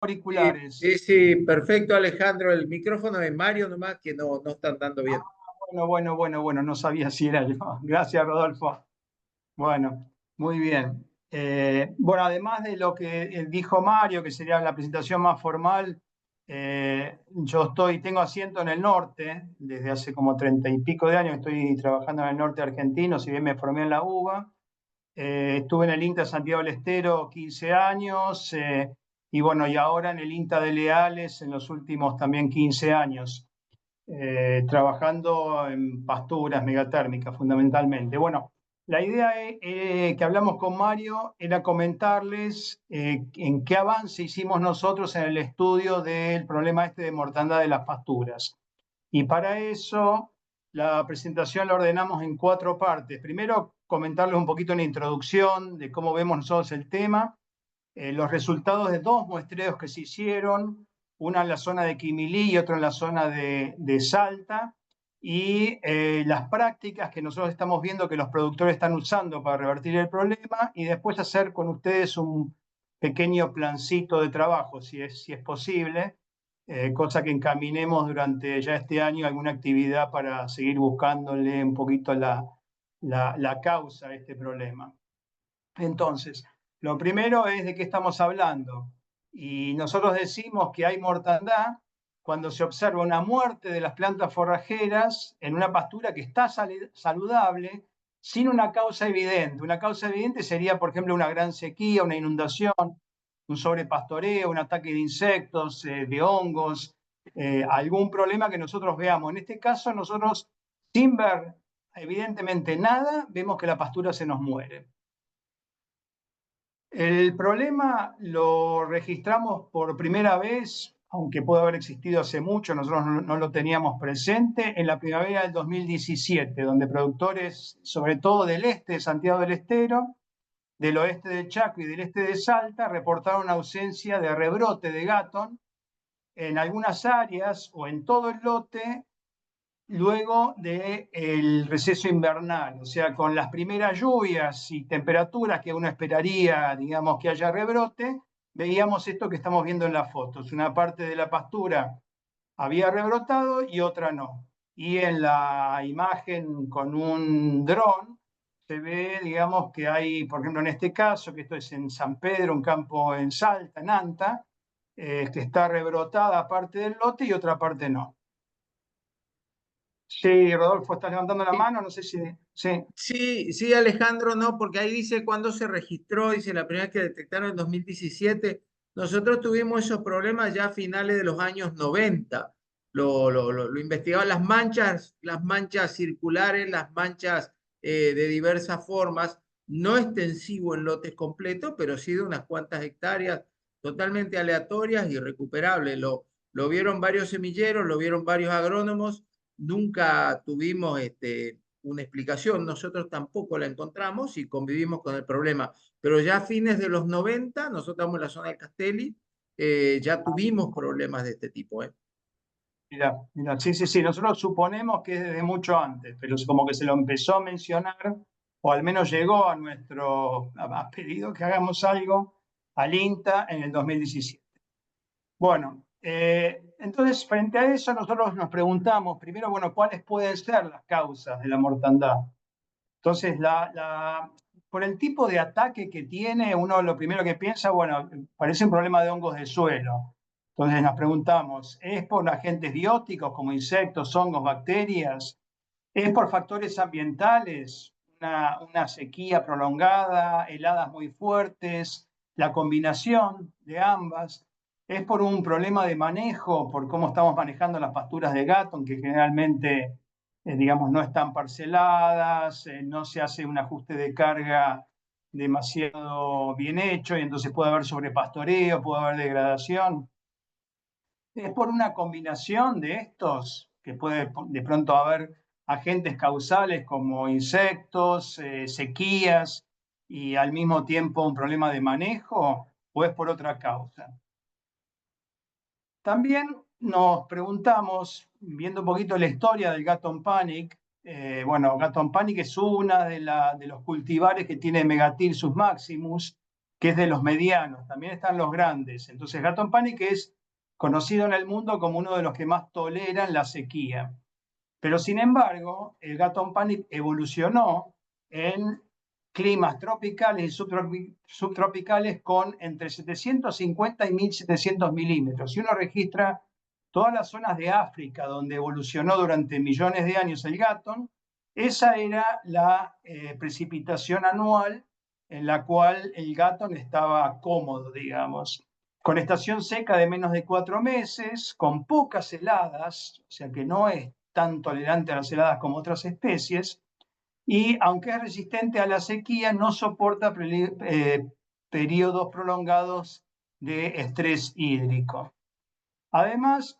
Sí, auriculares. sí, sí, perfecto, Alejandro. El micrófono de Mario nomás que no están dando Ah, bien. bueno, no sabía si era yo. Gracias, Rodolfo. Bueno, muy bien. Bueno, además de lo que dijo Mario, que sería la presentación más formal, tengo asiento en el norte, desde hace como 30 y pico de años estoy trabajando en el norte argentino, si bien me formé en la UBA. Estuve en el INTA Santiago del Estero 15 años, y bueno, y ahora en el INTA de Leales en los últimos también 15 años, trabajando en pasturas megatérmicas fundamentalmente. Bueno, la idea que hablamos con Mario era comentarles en qué avance hicimos nosotros en el estudio del problema este de mortandad de las pasturas. Y para eso la presentación la ordenamos en 4 partes. Primero, comentarles un poquito una introducción de cómo vemos nosotros el tema, los resultados de 2 muestreos que se hicieron, una en la zona de Quimilí y otro en la zona de Salta, y las prácticas que nosotros estamos viendo que los productores están usando para revertir el problema, y después hacer con ustedes un pequeño plancito de trabajo, si es posible, cosa que encaminemos durante ya este año alguna actividad para seguir buscándole un poquito la causa a este problema. Entonces, lo primero es de qué estamos hablando. Y nosotros decimos que hay mortandad cuando se observa una muerte de las plantas forrajeras en una pastura que está saludable sin una causa evidente. Una causa evidente sería, por ejemplo, una gran sequía, una inundación, un sobrepastoreo, un ataque de insectos, de hongos, algún problema que nosotros veamos. En este caso, nosotros, sin ver evidentemente nada, vemos que la pastura se nos muere. El problema lo registramos por primera vez, aunque puede haber existido hace mucho, nosotros no lo teníamos presente, en la primavera del 2017, donde productores, sobre todo del este de Santiago del Estero, del oeste de Chaco y del este de Salta, reportaron ausencia de rebrote de Gatton en algunas áreas o en todo el lote luego del receso invernal, o sea, con las primeras lluvias y temperaturas que uno esperaría, digamos, que haya rebrote, veíamos esto que estamos viendo en las fotos. Una parte de la pastura había rebrotado y otra no. Y en la imagen con un dron se ve, digamos, que hay, por ejemplo, en este caso, que esto es en San Pedro, un campo en Salta, en Anta, que está rebrotada parte del lote y otra parte no. Sí, Rodolfo, estás levantando la Sí, mano, no sé si... Sí, sí, sí, Alejandro, no, porque ahí dice cuándo se registró, dice la primera vez que detectaron en 2017. Nosotros tuvimos esos problemas ya a finales de los años 90. Lo investigaban las manchas circulares, las manchas de diversas formas, no extensivo en lotes completos, pero sí de unas cuantas hectáreas, totalmente aleatorias y recuperables. Lo vieron varios semilleros, lo vieron varios agrónomos, nunca tuvimos una explicación, nosotros tampoco la encontramos y convivimos con el problema. Pero ya a fines de los 90, nosotros estamos en la zona de Castelli, ya tuvimos problemas de este tipo. mira, sí, nosotros suponemos que es desde mucho antes, pero es como que se lo empezó a mencionar, o al menos llegó a ha pedido que hagamos algo al INTA en el 2017. Bueno, entonces frente a eso nosotros nos preguntamos, primero, bueno, ¿cuáles pueden ser las causas de la mortandad? Entonces, por el tipo de ataque que tiene, uno lo primero que piensa, bueno, parece un problema de hongos de suelo. Entonces nos preguntamos, ¿es por agentes bióticos como insectos, hongos, bacterias? ¿Es por factores ambientales? Una sequía prolongada, heladas muy fuertes, la combinación de ambas. ¿Es por un problema de manejo, por cómo estamos manejando las pasturas de gato, que generalmente, digamos, no están parceladas, no se hace un ajuste de carga demasiado bien hecho y entonces puede haber sobrepastoreo, puede haber degradación? Es por una combinación de estos que puede de pronto haber agentes causales como insectos, sequías y al mismo tiempo un problema de manejo, o es por otra causa. También nos preguntamos, viendo un poquito la historia del Gatton Panic, bueno, Gatton Panic es una de los cultivares que tiene Megathyrsus maximus, que es de los medianos, también están los grandes. Entonces Gatton Panic es conocido en el mundo como uno de los que más toleran la sequía. Pero sin embargo, el Gatton Panic evolucionó en climas tropicales y subtropicales con entre 750 y 1700 milímetros. Si uno registra todas las zonas de África donde evolucionó durante millones de años el Gatton, esa era la precipitación anual en la cual el Gatton estaba cómodo, digamos, con estación seca de menos de 4 meses, con pocas heladas, o sea que no es tan tolerante a las heladas como otras especies, y aunque es resistente a la sequía, no soporta periodos prolongados de estrés hídrico. Además,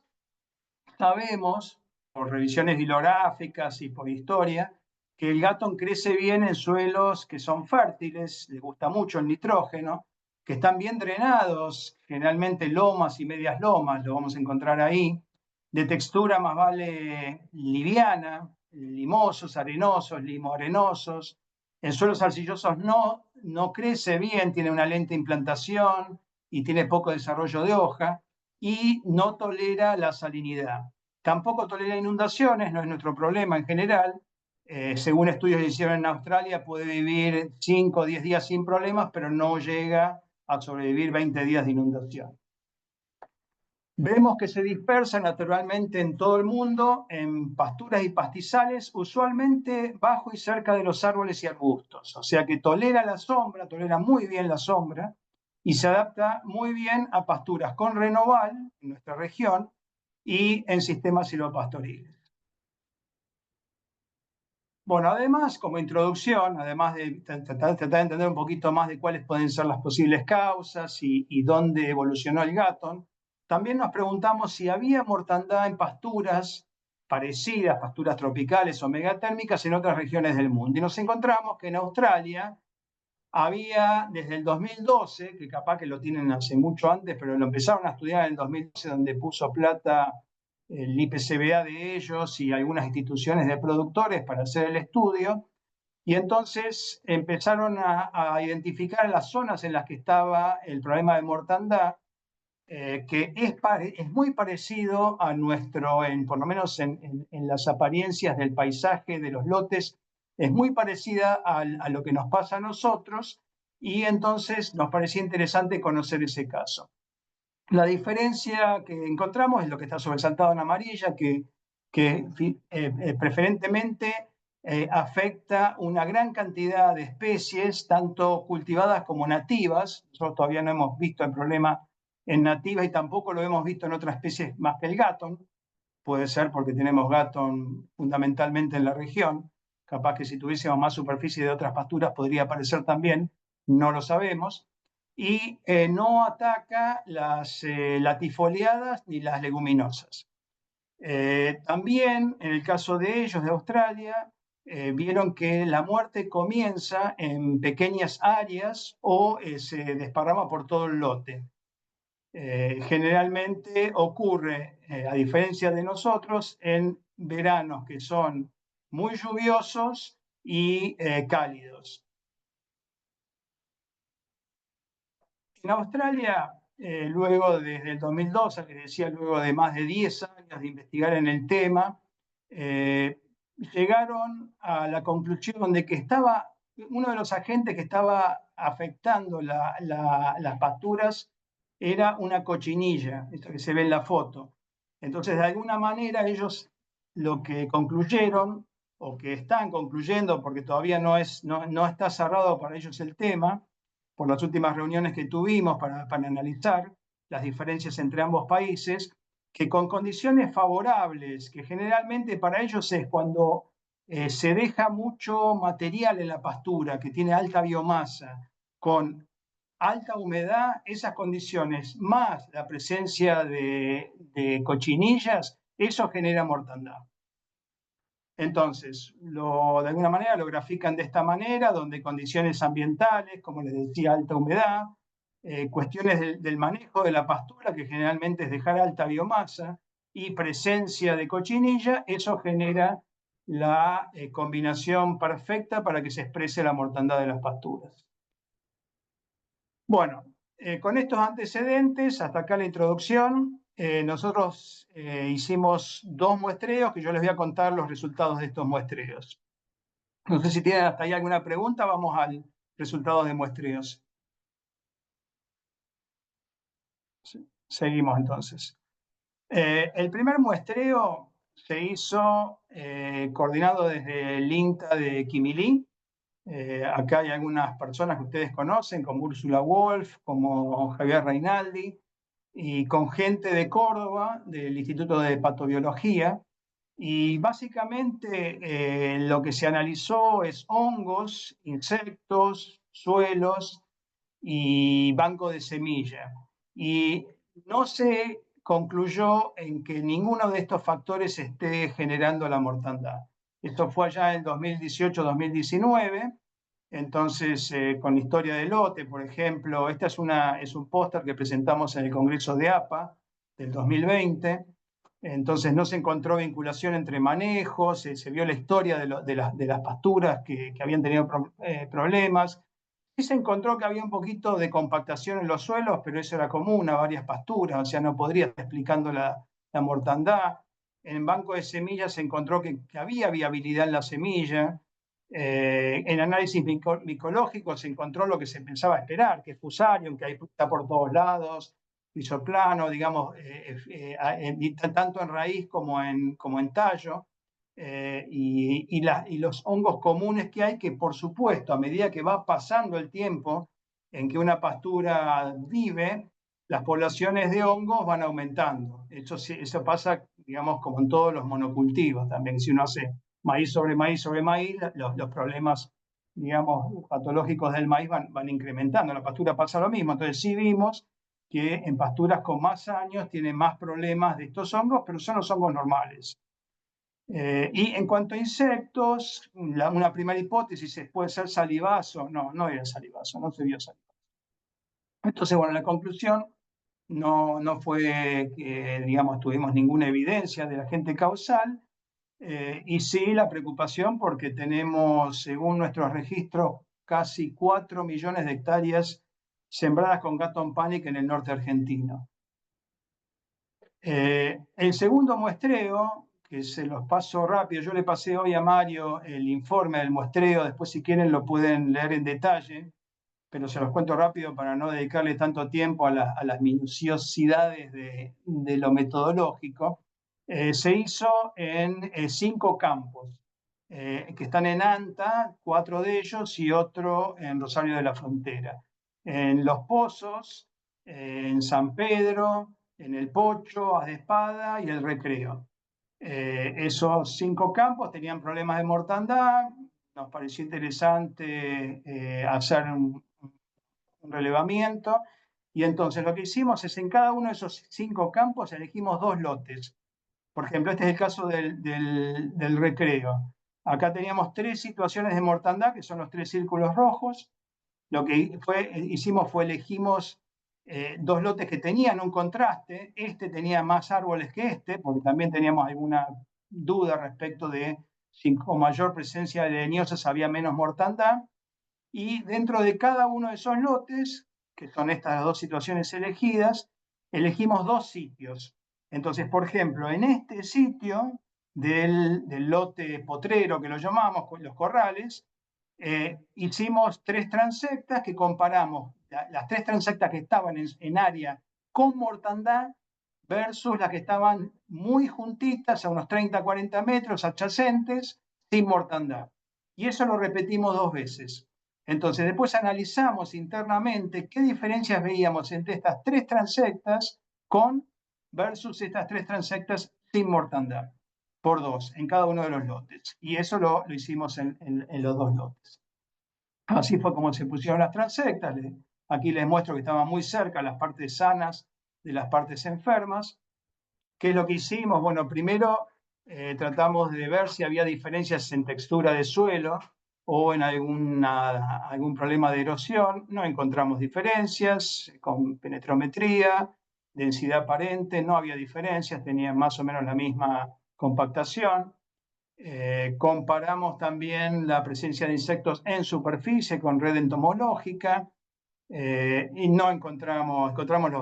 sabemos, por revisiones bibliográficas y por historia, que el Gatton crece bien en suelos que son fértiles, le gusta mucho el nitrógeno, que están bien drenados, generalmente lomas y medias lomas, lo vamos a encontrar ahí, de textura más vale liviana, limosos, arenosos, limoarenosos. En suelos arcillosos no crece bien, tiene una lenta implantación y tiene poco desarrollo de hoja y no tolera la salinidad. Tampoco tolera inundaciones, no es nuestro problema en general. Según estudios que hicieron en Australia, puede vivir 5 o 10 días sin problemas, pero no llega a sobrevivir 20 días de inundación. Vemos que se dispersa naturalmente en todo el mundo, en pasturas y pastizales, usualmente bajo y cerca de los árboles y arbustos. O sea que tolera la sombra, tolera muy bien la sombra y se adapta muy bien a pasturas con renoval en nuestra región y en sistemas silvopastoriles. Bueno, además, como introducción, además de tratar de entender un poquito más de cuáles pueden ser las posibles causas y dónde evolucionó el Gatton, también nos preguntamos si había mortandad en pasturas parecidas, pasturas tropicales o megatérmicas en otras regiones del mundo. Y nos encontramos que en Australia había desde el 2012, que capaz que lo tienen hace mucho antes, pero lo empezaron a estudiar en el 2012, donde puso plata el IPCBA de ellos y algunas instituciones de productores para hacer el estudio. Y entonces empezaron a identificar las zonas en las que estaba el problema de mortandad, que es muy parecido a nuestro, por lo menos en las apariencias del paisaje, de los lotes, es muy parecida a lo que nos pasa a nosotros y entonces nos parecía interesante conocer ese caso. La diferencia que encontramos es lo que está sobresaltado en amarilla, que preferentemente afecta una gran cantidad de especies, tanto cultivadas como nativas. Nosotros todavía no hemos visto el problema en nativas y tampoco lo hemos visto en otras especies más que el Gatton. Puede ser porque tenemos Gatton fundamentalmente en la región. Capaz que si tuviésemos más superficie de otras pasturas podría aparecer también, no lo sabemos. Y no ataca las latifoliadas ni las leguminosas. También, en el caso de ellos, de Australia, vieron que la muerte comienza en pequeñas áreas o se desparrama por todo el lote. Generalmente ocurre, a diferencia de nosotros, en veranos que son muy lluviosos y cálidos. En Australia, luego desde el 2002, que decía, luego de más de 10 años de investigar en el tema, llegaron a la conclusión de que uno de los agentes que estaba afectando las pasturas era una cochinilla, esto que se ve en la foto. Entonces, de alguna manera, ellos lo que concluyeron, o que están concluyendo, porque todavía no está cerrado para ellos el tema, por las últimas reuniones que tuvimos para analizar las diferencias entre ambos países, que con condiciones favorables, que generalmente para ellos es cuando se deja mucho material en la pastura, que tiene alta biomasa, con alta humedad, esas condiciones, más la presencia de cochinillas, eso genera mortandad. Entonces, de alguna manera lo grafican de esta manera, donde condiciones ambientales, como les decía, alta humedad, cuestiones del manejo de la pastura, que generalmente es dejar alta biomasa, y presencia de cochinilla, eso genera la combinación perfecta para que se exprese la mortandad de las pasturas. Bueno, con estos antecedentes, hasta acá la introducción. Nosotros hicimos 2 muestreos que yo les voy a contar los resultados de estos muestreos. No sé si tienen hasta ahí alguna pregunta, vamos al resultado de muestreos. Seguimos entonces. El primer muestreo se hizo coordinado desde el INTA de Quimilí. Acá hay algunas personas que ustedes conocen, como Úrsula Wolf, como Javier Reinaldi, y con gente de Córdoba, del Instituto de Patobiología. Y básicamente lo que se analizó es hongos, insectos, suelos y banco de semilla. Y no se concluyó en que ninguno de estos factores esté generando la mortandad. Esto fue allá en 2018-2019. Entonces, con la historia del lote, por ejemplo, esta es un póster que presentamos en el Congreso de APA del 2020. Entonces, no se encontró vinculación entre manejos, se vio la historia de las pasturas que habían tenido problemas. Sí se encontró que había un poquito de compactación en los suelos, pero eso era común a varias pasturas, o sea, no podría estar explicando la mortandad. En banco de semillas se encontró que había viabilidad en la semilla. En análisis micológico se encontró lo que se pensaba esperar, que es fusarium, que ahí está por todos lados, pisoplano, digamos, tanto en raíz como en tallo. Y los hongos comunes que hay, que por supuesto, a medida que va pasando el tiempo en que una pastura vive, las poblaciones de hongos van aumentando. Eso pasa, digamos, como en todos los monocultivos también. Si uno hace maíz sobre maíz sobre maíz, los problemas, digamos, patológicos del maíz van incrementando. En la pastura pasa lo mismo. Entonces sí vimos que en pasturas con más años tienen más problemas de estos hongos, pero son los hongos normales. Y en cuanto a insectos, una primera hipótesis es, ¿puede ser salivazo? No, no era salivazo, no se vio salivazo. Entonces, bueno, la conclusión no fue que, digamos, tuvimos ninguna evidencia del agente causal, y sí la preocupación porque tenemos, según nuestros registros, casi 4 millones de hectáreas sembradas con Gatton Panic en el norte argentino. El segundo muestreo, que se los paso rápido, yo le pasé hoy a Mario el informe del muestreo, después si quieren lo pueden leer en detalle, pero se los cuento rápido para no dedicarle tanto tiempo a las minuciosidades de lo metodológico. Se hizo en 5 campos, que están en Anta, 4 de ellos y otro en Rosario de la Frontera. En Los Pozos, en San Pedro, en El Pocho, Haz de Espada y El Recreo. Esos 5 campos tenían problemas de mortandad. Nos pareció interesante hacer un relevamiento. Y entonces lo que hicimos es en cada uno de esos 5 campos elegimos 2 lotes. Por ejemplo, este es el caso del Recreo. Acá teníamos 3 situaciones de mortandad, que son los 3 círculos rojos. Lo que hicimos fue elegimos 2 lotes que tenían un contraste. Este tenía más árboles que este, porque también teníamos alguna duda respecto de si con mayor presencia de leñosas había menos mortandad. Y dentro de cada uno de esos lotes, que son estas 2 situaciones elegidas, elegimos 2 sitios. Entonces, por ejemplo, en este sitio del lote potrero, que lo llamamos, los corrales, hicimos 3 transectas que comparamos las 3 transectas que estaban en área con mortandad versus las que estaban muy juntitas, a unos 30-40 metros adyacentes, sin mortandad. Y eso lo repetimos 2 veces. Entonces, después analizamos internamente qué diferencias veíamos entre estas 3 transectas con versus estas 3 transectas sin mortandad, por 2 en cada uno de los lotes. Y eso lo hicimos en los 2 lotes. Así fue como se pusieron las transectas. Aquí les muestro que estaban muy cerca las partes sanas de las partes enfermas. ¿Qué es lo que hicimos? Bueno, primero tratamos de ver si había diferencias en textura de suelo o en algún problema de erosión. No encontramos diferencias con penetrometría, densidad aparente, no había diferencias, tenían más o menos la misma compactación. Comparamos también la presencia de insectos en superficie con red entomológica. Y no encontramos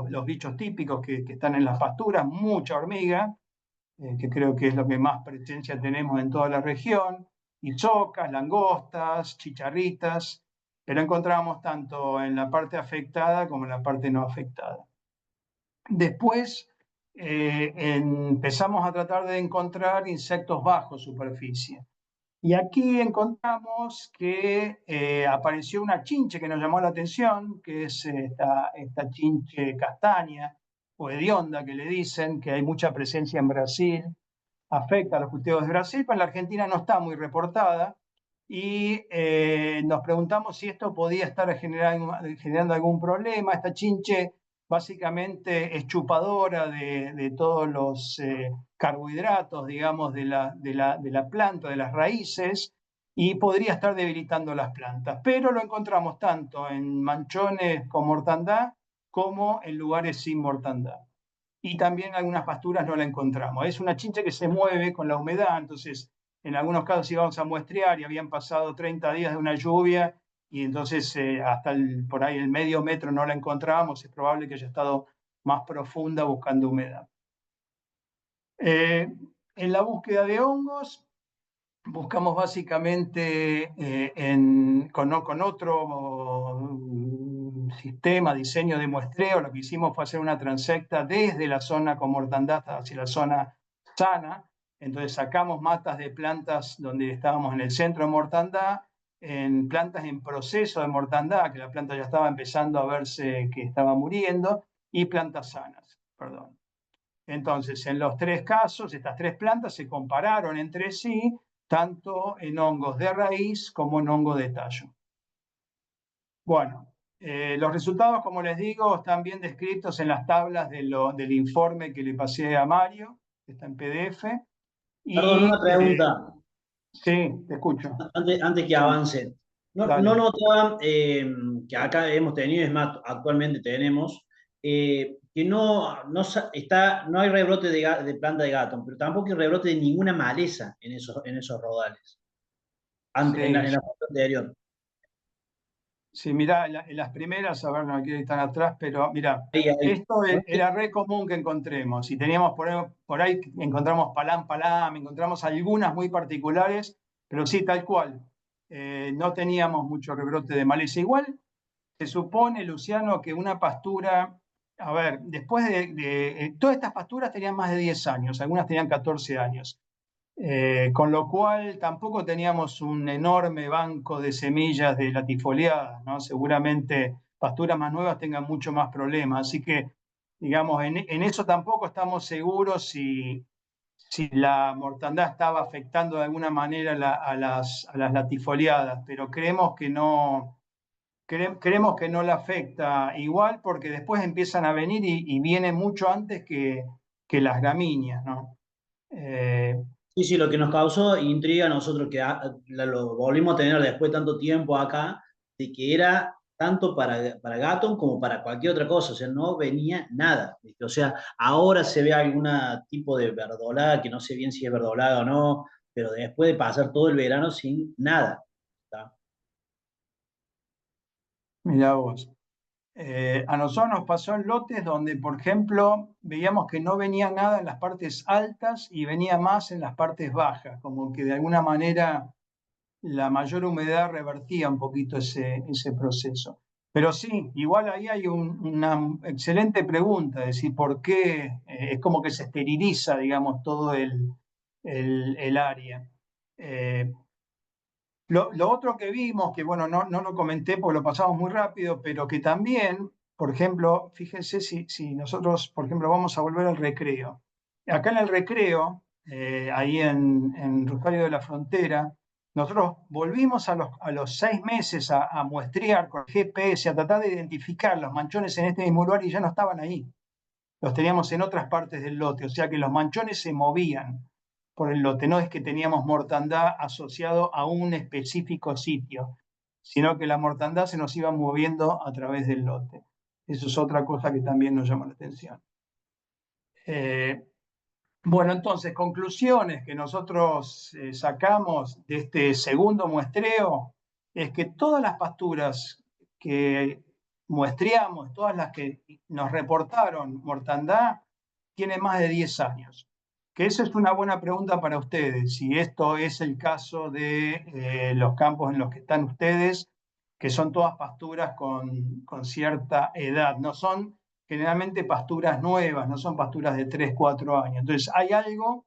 los bichos típicos que están en las pasturas, mucha hormiga, que creo que es lo que más presencia tenemos en toda la región, y socas, langostas, chicharritas, pero encontramos tanto en la parte afectada como en la parte no afectada. Después empezamos a tratar de encontrar insectos bajo superficie. Y aquí encontramos que apareció una chinche que nos llamó la atención, que es esta chinche castaña o hedionda que le dicen, que hay mucha presencia en Brasil, afecta a los cultivos de Brasil, pero en la Argentina no está muy reportada. Y nos preguntamos si esto podía estar generando algún problema. Esta chinche básicamente es chupadora de todos los carbohidratos, digamos, de la planta, de las raíces, y podría estar debilitando las plantas. Pero lo encontramos tanto en manchones con mortandad como en lugares sin mortandad. Y también en algunas pasturas no la encontramos. Es una chinche que se mueve con la humedad, entonces en algunos casos íbamos a muestrear y habían pasado 30 días de una lluvia y entonces hasta por ahí el medio metro no la encontrábamos, es probable que haya estado más profunda buscando humedad. En la búsqueda de hongos, buscamos básicamente con otro sistema, diseño de muestreo. Lo que hicimos fue hacer una transecta desde la zona con mortandad hacia la zona sana. Entonces sacamos matas de plantas donde estábamos en el centro de mortandad, en plantas en proceso de mortandad, que la planta ya estaba empezando a verse que estaba muriendo, y plantas sanas, perdón. Entonces, en los tres casos, estas tres plantas se compararon entre sí, tanto en hongos de raíz como en hongo de tallo. Bueno, los resultados, como les digo, están bien descritos en las tablas del informe que le pasé a Mario, que está en PDF. Perdón, Y una pregunta, sí, te escucho. antes que avance. No Dale. notaban que acá hemos tenido, es más, actualmente tenemos, que no hay rebrote de planta de gato, pero tampoco hay rebrote de ninguna maleza en esos rodales, Sí, en la foto anterior. sí, mirá, en las primeras, a ver, no quiero ir tan atrás, pero mira, Ahí. esto era re común que encontremos. Si teníamos por ahí encontramos palam, encontramos algunas muy particulares, pero sí, tal cual. No teníamos mucho rebrote de maleza. Igual se supone, Luciano, que una pastura, a ver, después todas estas pasturas tenían más de 10 años, algunas tenían 14 años. Con lo cual tampoco teníamos un enorme banco de semillas de latifoliadas, ¿no? Seguramente pasturas más nuevas tengan mucho más problemas. Así que, digamos, en eso tampoco estamos seguros si la mortandad estaba afectando de alguna manera a las latifoliadas, pero creemos que no. Creemos que no la afecta igual porque después empiezan a venir y viene mucho antes que las gramíneas, ¿no? Eh, Sí, sí, lo que nos causó intriga a nosotros, que lo volvimos a tener después de tanto tiempo acá, de que era tanto para gato como para cualquier otra cosa, o sea, no venía nada, ¿viste? O sea, ahora se ve algún tipo de verdolaga, que no sé bien si es verdolaga o no, pero después de pasar todo el verano sin nada. ¿Está? Mirá vos. A nosotros nos pasó en lotes donde, por ejemplo, veíamos que no venía nada en las partes altas y venía más en las partes bajas, como que de alguna manera la mayor humedad revertía un poquito ese proceso. Pero sí, igual ahí hay una excelente pregunta, es decir, ¿por qué es como que se esteriliza, digamos, todo el área? Eh, lo otro que vimos, que bueno, no lo comenté porque lo pasamos muy rápido, pero que también, por ejemplo, fíjense si nosotros, por ejemplo, vamos a volver al recreo. Acá en el recreo, ahí en Rosario de la Frontera, nosotros volvimos a los 6 meses a muestrear con el GPS, a tratar de identificar los manchones en este mismo lugar y ya no estaban ahí. Los teníamos en otras partes del lote, o sea que los manchones se movían por el lote. No es que teníamos mortandad asociado a un específico sitio, sino que la mortandad se nos iba moviendo a través del lote. Eso es otra cosa que también nos llama la atención. Bueno, entonces, conclusiones que nosotros sacamos de este segundo muestreo es que todas las pasturas que muestreamos, todas las que nos reportaron mortandad, tienen más de 10 años. Que eso es una buena pregunta para ustedes, si esto es el caso de los campos en los que están ustedes, que son todas pasturas con cierta edad, no son generalmente pasturas nuevas, no son pasturas de 3, 4 años. Entonces hay algo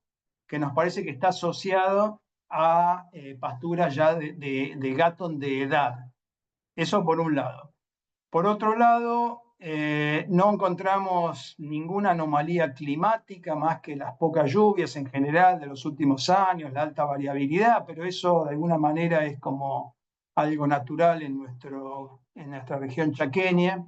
que nos parece que está asociado a pasturas ya de gatón de edad. Eso por un lado. Por otro lado, no encontramos ninguna anomalía climática más que las pocas lluvias en general de los últimos años, la alta variabilidad, pero eso de alguna manera es como algo natural en nuestra región chaqueña.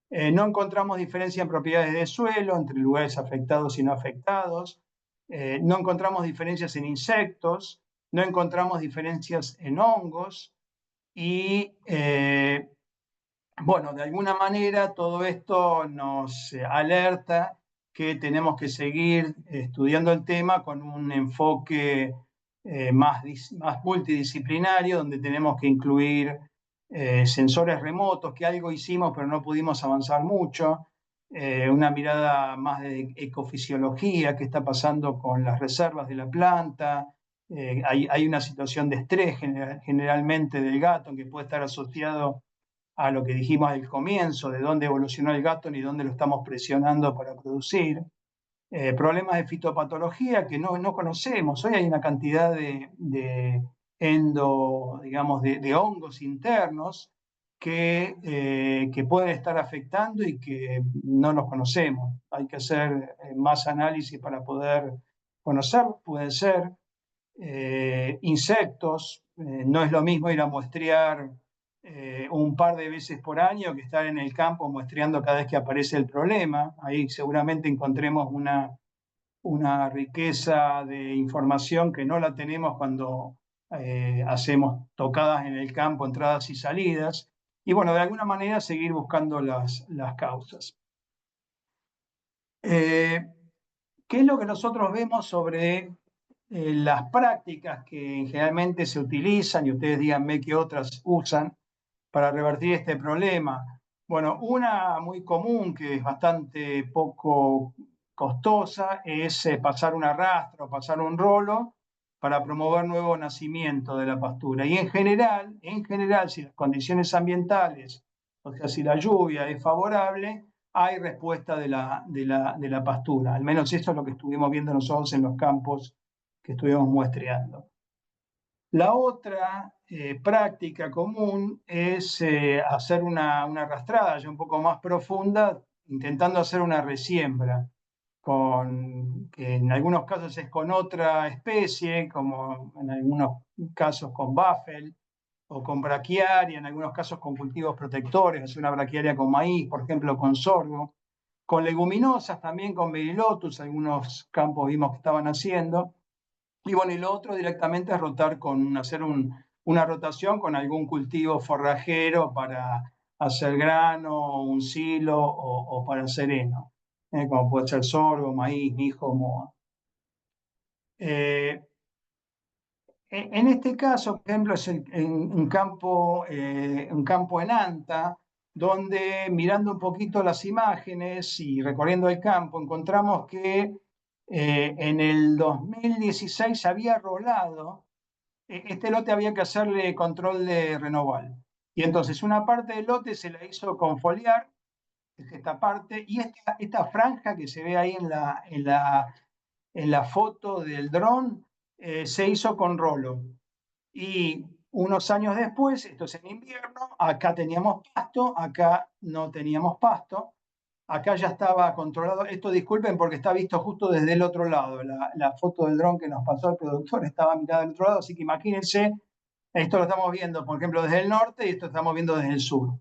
No encontramos diferencia en propiedades de suelo entre lugares afectados y no afectados. No encontramos diferencias en insectos, no encontramos diferencias en hongos y bueno, de alguna manera todo esto nos alerta que tenemos que seguir estudiando el tema con un enfoque más multidisciplinario, donde tenemos que incluir sensores remotos, que algo hicimos pero no pudimos avanzar mucho, una mirada más de ecofisiología, qué está pasando con las reservas de la planta. Hay una situación de estrés generalmente del gato que puede estar asociado a lo que dijimos al comienzo, de dónde evolucionó el gato y dónde lo estamos presionando para producir. Problemas de fitopatología que no conocemos. Hoy hay una cantidad digamos, de hongos internos que pueden estar afectando y que no los conocemos. Hay que hacer más análisis para poder conocerlos. Pueden ser insectos. No es lo mismo ir a muestrear un par de veces por año que estar en el campo muestreando cada vez que aparece el problema. Ahí seguramente encontremos una riqueza de información que no la tenemos cuando hacemos tocadas en el campo, entradas y salidas. Y bueno, de alguna manera seguir buscando las causas. ¿Qué es lo que nosotros vemos sobre las prácticas que generalmente se utilizan, y ustedes díganme qué otras usan, para revertir este problema? Bueno, una muy común que es bastante poco costosa es pasar un arrastre o pasar un rolo para promover nuevo nacimiento de la pastura. Y en general, si las condiciones ambientales, o sea, si la lluvia es favorable, hay respuesta de la pastura. Al menos eso es lo que estuvimos viendo nosotros en los campos que estuvimos muestreando. La otra práctica común es hacer una arrastrada ya un poco más profunda, intentando hacer una resiembra, que en algunos casos es con otra especie, como en algunos casos con Buffel o con braquiaria, en algunos casos con cultivos protectores, hacer una braquiaria con maíz, por ejemplo, con sorgo, con leguminosas también, con Melilotus, algunos campos vimos que estaban haciendo. Y bueno, y lo otro directamente es hacer una rotación con algún cultivo forrajero para hacer grano, un silo o para hacer heno, como puede ser sorgo, maíz, mijo, moa. En este caso, por ejemplo, es un campo en Anta, donde mirando un poquito las imágenes y recorriendo el campo, encontramos que en el 2016 había rolado, este lote había que hacerle control de renoval. Y entonces una parte del lote se la hizo con foliar, es esta parte, y esta franja que se ve ahí en la foto del dron, se hizo con rolo. Y unos años después, esto es en invierno, acá teníamos pasto, acá no teníamos pasto, acá ya estaba controlado. Esto disculpen porque está visto justo desde el otro lado. La foto del dron que nos pasó el productor estaba mirada del otro lado, así que imagínense, esto lo estamos viendo, por ejemplo, desde el norte y esto lo estamos viendo desde el sur.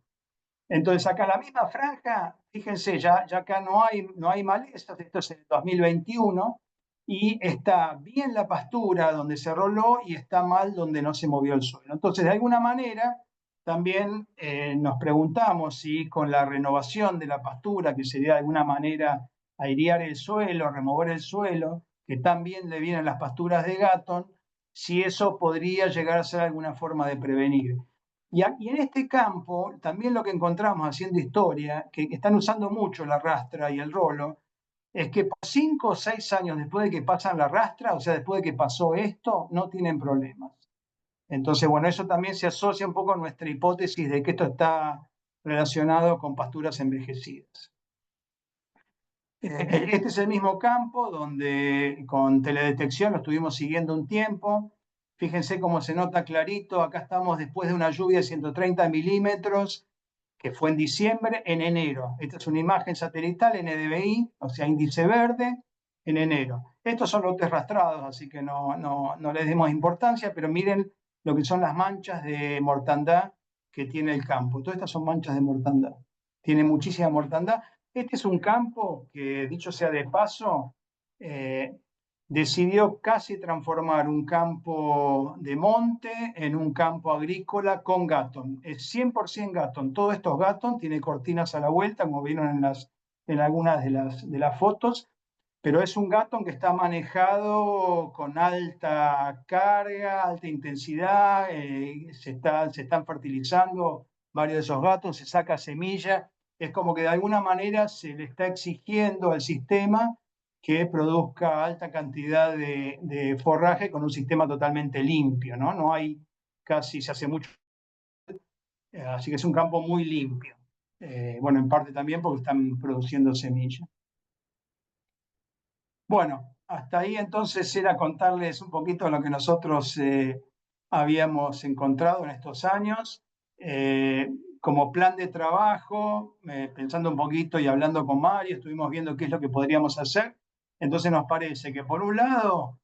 Entonces acá la misma franja, fíjense, ya acá no hay malezas, esto es el 2021, y está bien la pastura donde se roló y está mal donde no se movió el suelo. Entonces, de alguna manera, también nos preguntamos si con la renovación de la pastura, que sería de alguna manera airear el suelo, remover el suelo, que también le vienen las pasturas de Gatton, si eso podría llegar a ser alguna forma de prevenir. Y en este campo, también lo que encontramos haciendo historia, que están usando mucho la rastra y el rolo, es que por 5 o 6 años después de que pasan la rastra, o sea, después de que pasó esto, no tienen problemas. Entonces, bueno, eso también se asocia un poco a nuestra hipótesis de que esto está relacionado con pasturas envejecidas. Este es el mismo campo donde con teledetección lo estuvimos siguiendo un tiempo. Fíjense cómo se nota clarito. Acá estamos después de una lluvia de 130 milímetros, que fue en diciembre, en enero. Esta es una imagen satelital NDVI, o sea, índice verde, en enero. Estos son lotes rastrados, así que no les demos importancia, pero miren lo que son las manchas de mortandad que tiene el campo. Todas estas son manchas de mortandad. Tiene muchísima mortandad. Este es un campo que, dicho sea de paso, decidió casi transformar un campo de monte en un campo agrícola con Gatton. Es 100% Gatton. Todos estos Gatton tiene cortinas a la vuelta, como vieron en algunas de las fotos, pero es un Gatton que está manejado con alta carga, alta intensidad, se están fertilizando varios de esos Gattons, se saca semilla, es como que de alguna manera se le está exigiendo al sistema que produzca alta cantidad de forraje con un sistema totalmente limpio, ¿no? No hay casi, se hace mucho, así que es un campo muy limpio. Bueno, en parte también porque están produciendo semilla. Bueno, hasta ahí entonces era contarles un poquito lo que nosotros habíamos encontrado en estos años. Como plan de trabajo, pensando un poquito y hablando con Mario, estuvimos viendo qué es lo que podríamos hacer. Entonces nos parece que por un lado,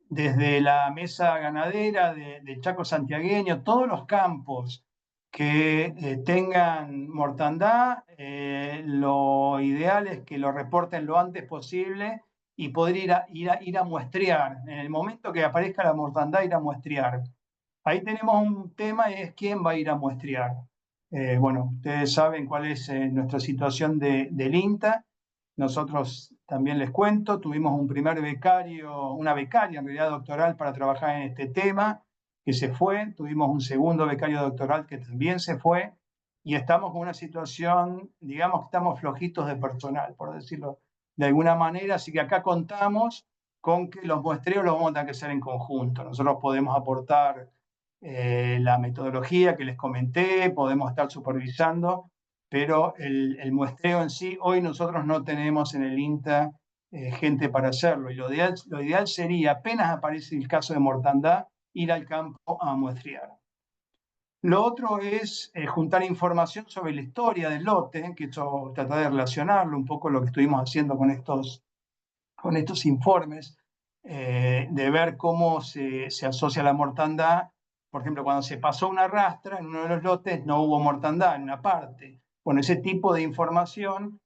desde la mesa ganadera de Chaco Santiagueño, todos los campos que tengan mortandad, lo ideal es que lo reporten lo antes posible y poder ir a muestrear. En el momento que aparezca la mortandad, ir a muestrear. Ahí tenemos un tema y es quién va a ir a muestrear. Bueno, ustedes saben cuál es nuestra situación del INTA. Nosotros también les cuento, tuvimos un primer becario, una becaria en realidad doctoral para trabajar en este tema, que se fue, tuvimos un segundo becario doctoral que también se fue, y estamos con una situación, digamos que estamos flojitos de personal, por decirlo de alguna manera, así que acá contamos con que los muestreos los vamos a tener que hacer en conjunto. Nosotros podemos aportar la metodología que les comenté, podemos estar supervisando, pero el muestreo en sí, hoy nosotros no tenemos en el INTA gente para hacerlo. Y lo ideal sería, apenas aparece el caso de mortandad, ir al campo a muestrear. Lo otro es juntar información sobre la historia del lote, que esto tratar de relacionarlo un poco lo que estuvimos haciendo con estos informes, de ver cómo se asocia la mortandad. Por ejemplo, cuando se pasó una rastra en uno de los lotes, no hubo mortandad en una parte. Bueno, ese tipo de información,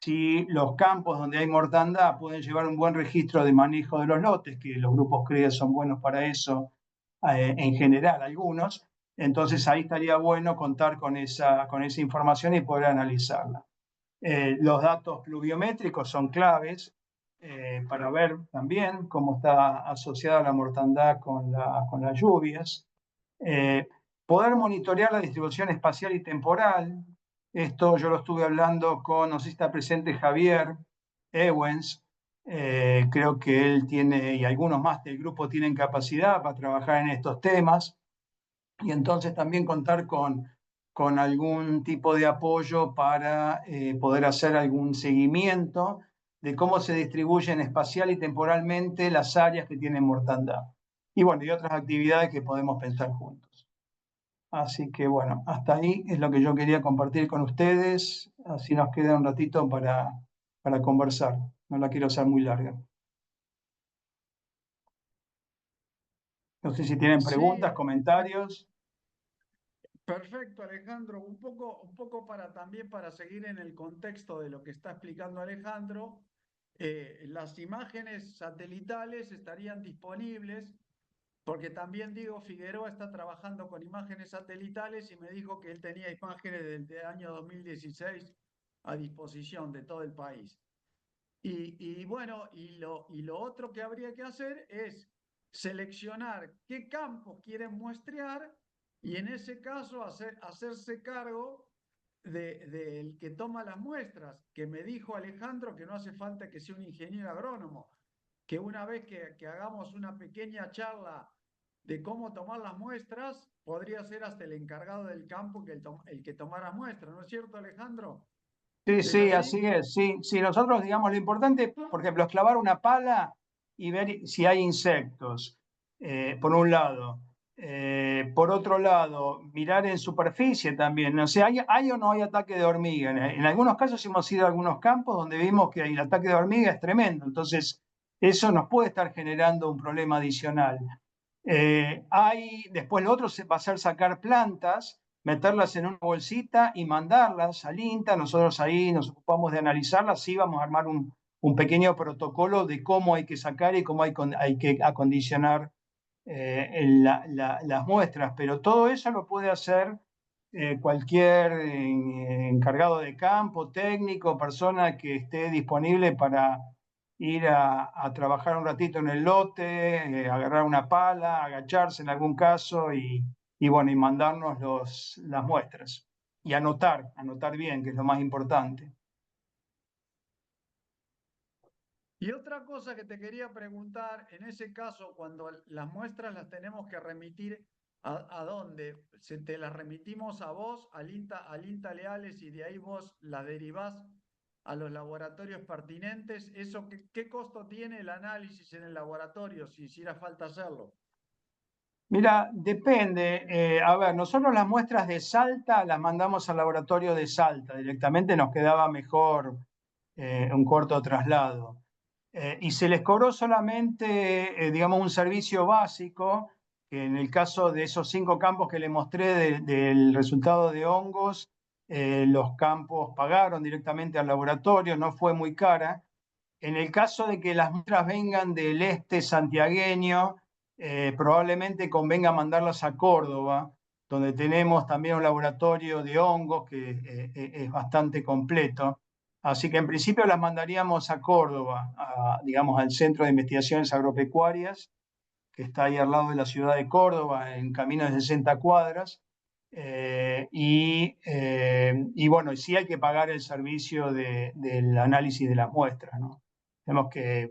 si los campos donde hay mortandad pueden llevar un buen registro de manejo de los lotes, que los grupos CREA son buenos para eso, en general algunos, entonces ahí estaría bueno contar con esa información y poder analizarla. Los datos pluviométricos son claves para ver también cómo está asociada la mortandad con las lluvias. Poder monitorear la distribución espacial y temporal. Esto yo lo estuve hablando con, no sé si está presente Javier Ewens, creo que él tiene, y algunos más del grupo tienen capacidad para trabajar en estos temas, y entonces también contar con algún tipo de apoyo para poder hacer algún seguimiento de cómo se distribuyen espacial y temporalmente las áreas que tienen mortandad. Y bueno, y otras actividades que podemos pensar juntos. Así que bueno, hasta ahí es lo que yo quería compartir con ustedes. Así nos queda un ratito para conversar. No la quiero hacer muy larga. No sé si tienen preguntas, Sí, comentarios. perfecto, Alejandro. Un poco también para seguir en el contexto de lo que está explicando Alejandro, las imágenes satelitales estarían disponibles, porque también Diego Figueroa está trabajando con imágenes satelitales y me dijo que él tenía imágenes del año 2016 a disposición de todo el país. Y bueno, y lo otro que habría que hacer es seleccionar qué campos quieren muestrear y en ese caso hacerse cargo del que toma las muestras, que me dijo Alejandro que no hace falta que sea un ingeniero agrónomo, que una vez que hagamos una pequeña charla de cómo tomar las muestras, podría ser hasta el encargado del campo el que tomara muestras, ¿no es cierto, Alejandro? Sí, ¿Es sí, así? así es. Sí, sí, nosotros, digamos, lo importante, por ejemplo, es clavar una pala y ver si hay insectos, por un lado. Por otro lado, mirar en superficie también. No sé, ¿hay o no hay ataque de hormiga? En algunos casos hemos ido a algunos campos donde vimos que el ataque de hormiga es tremendo. Entonces, eso nos puede estar generando un problema adicional. Después lo otro va a ser sacar plantas, meterlas en una bolsita y mandarlas al INTA. Nosotros ahí nos ocupamos de analizarlas y vamos a armar un pequeño protocolo de cómo hay que sacar y cómo hay que acondicionar las muestras. Pero todo eso lo puede hacer cualquier encargado de campo, técnico, persona que esté disponible para ir a trabajar un ratito en el lote, agarrar una pala, agacharse en algún caso y bueno, y mandarnos las muestras. Y anotar bien, que es lo más importante. Y otra cosa que te quería preguntar, en ese caso, cuando las muestras las tenemos que remitir, ¿a dónde? ¿Te las remitimos a vos, al INTA Leales, y de ahí vos las derivás a los laboratorios pertinentes? ¿Eso qué costo tiene el análisis en el laboratorio, si hiciera falta hacerlo? Mira, depende. A ver, nosotros las muestras de Salta las mandamos al laboratorio de Salta. Directamente nos quedaba mejor un corto traslado. Y se les cobró solamente, digamos, un servicio básico, que en el caso de esos 5 campos que le mostré del resultado de hongos, los campos pagaron directamente al laboratorio, no fue muy cara. En el caso de que las muestras vengan del este santiagueño, probablemente convenga mandarlas a Córdoba, donde tenemos también un laboratorio de hongos que es bastante completo. Así que en principio las mandaríamos a Córdoba, digamos, al Centro de Investigaciones Agropecuarias, que está ahí al lado de la ciudad de Córdoba, en camino de 60 cuadras. Y bueno, sí hay que pagar el servicio del análisis de las muestras, ¿no?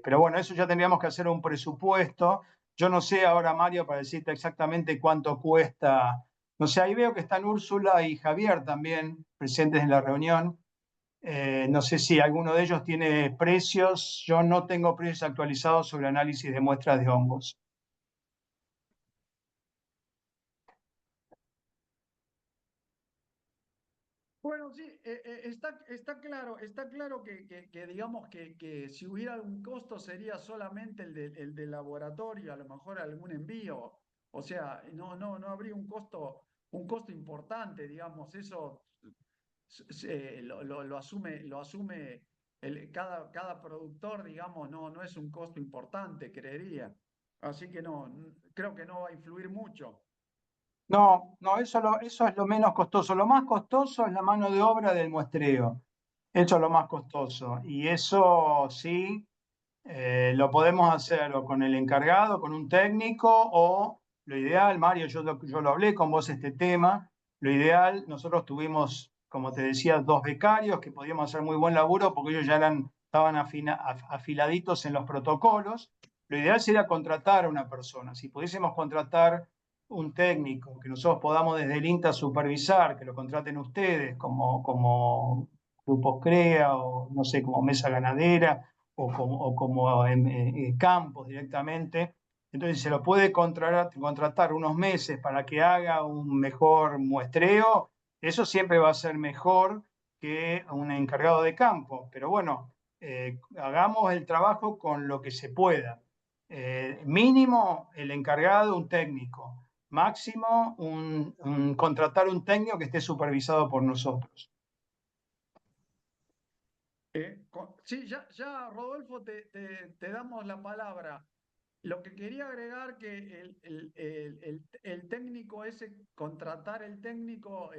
Pero bueno, eso ya tendríamos que hacer un presupuesto. Yo no sé ahora, Mario, para decirte exactamente cuánto cuesta. No sé, ahí veo que están Úrsula y Javier también presentes en la reunión. No sé si alguno de ellos tiene precios. Yo no tengo precios actualizados sobre análisis de muestras de hongos. Bueno, sí, está claro que digamos que si hubiera algún costo sería solamente el del laboratorio, a lo mejor algún envío. O sea, no habría un costo importante, digamos, eso lo asume cada productor, digamos, no es un costo importante, creería. Así que creo que no va a influir mucho. No, no, eso es lo menos costoso. Lo más costoso es la mano de obra del muestreo. Eso es lo más costoso. Y eso sí, lo podemos hacer o con el encargado, con un técnico, o lo ideal, Mario, yo lo hablé con vos este tema. Lo ideal, nosotros tuvimos, como te decía, 2 becarios que podíamos hacer muy buen laburo porque ellos ya estaban afiladitos en los protocolos. Lo ideal sería contratar a una persona. Si pudiésemos contratar un técnico que nosotros podamos desde el INTA supervisar, que lo contraten ustedes como grupos CREA o no sé, como mesa ganadera o como en campos directamente. Entonces se lo puede contratar unos meses para que haga un mejor muestreo. Eso siempre va a ser mejor que un encargado de campo. Pero bueno, hagamos el trabajo con lo que se pueda. Mínimo el encargado, un técnico. Máximo, contratar un técnico que esté supervisado por nosotros. Sí, ya Rodolfo, te damos la palabra. Lo que quería agregar que el técnico ese, contratar el técnico,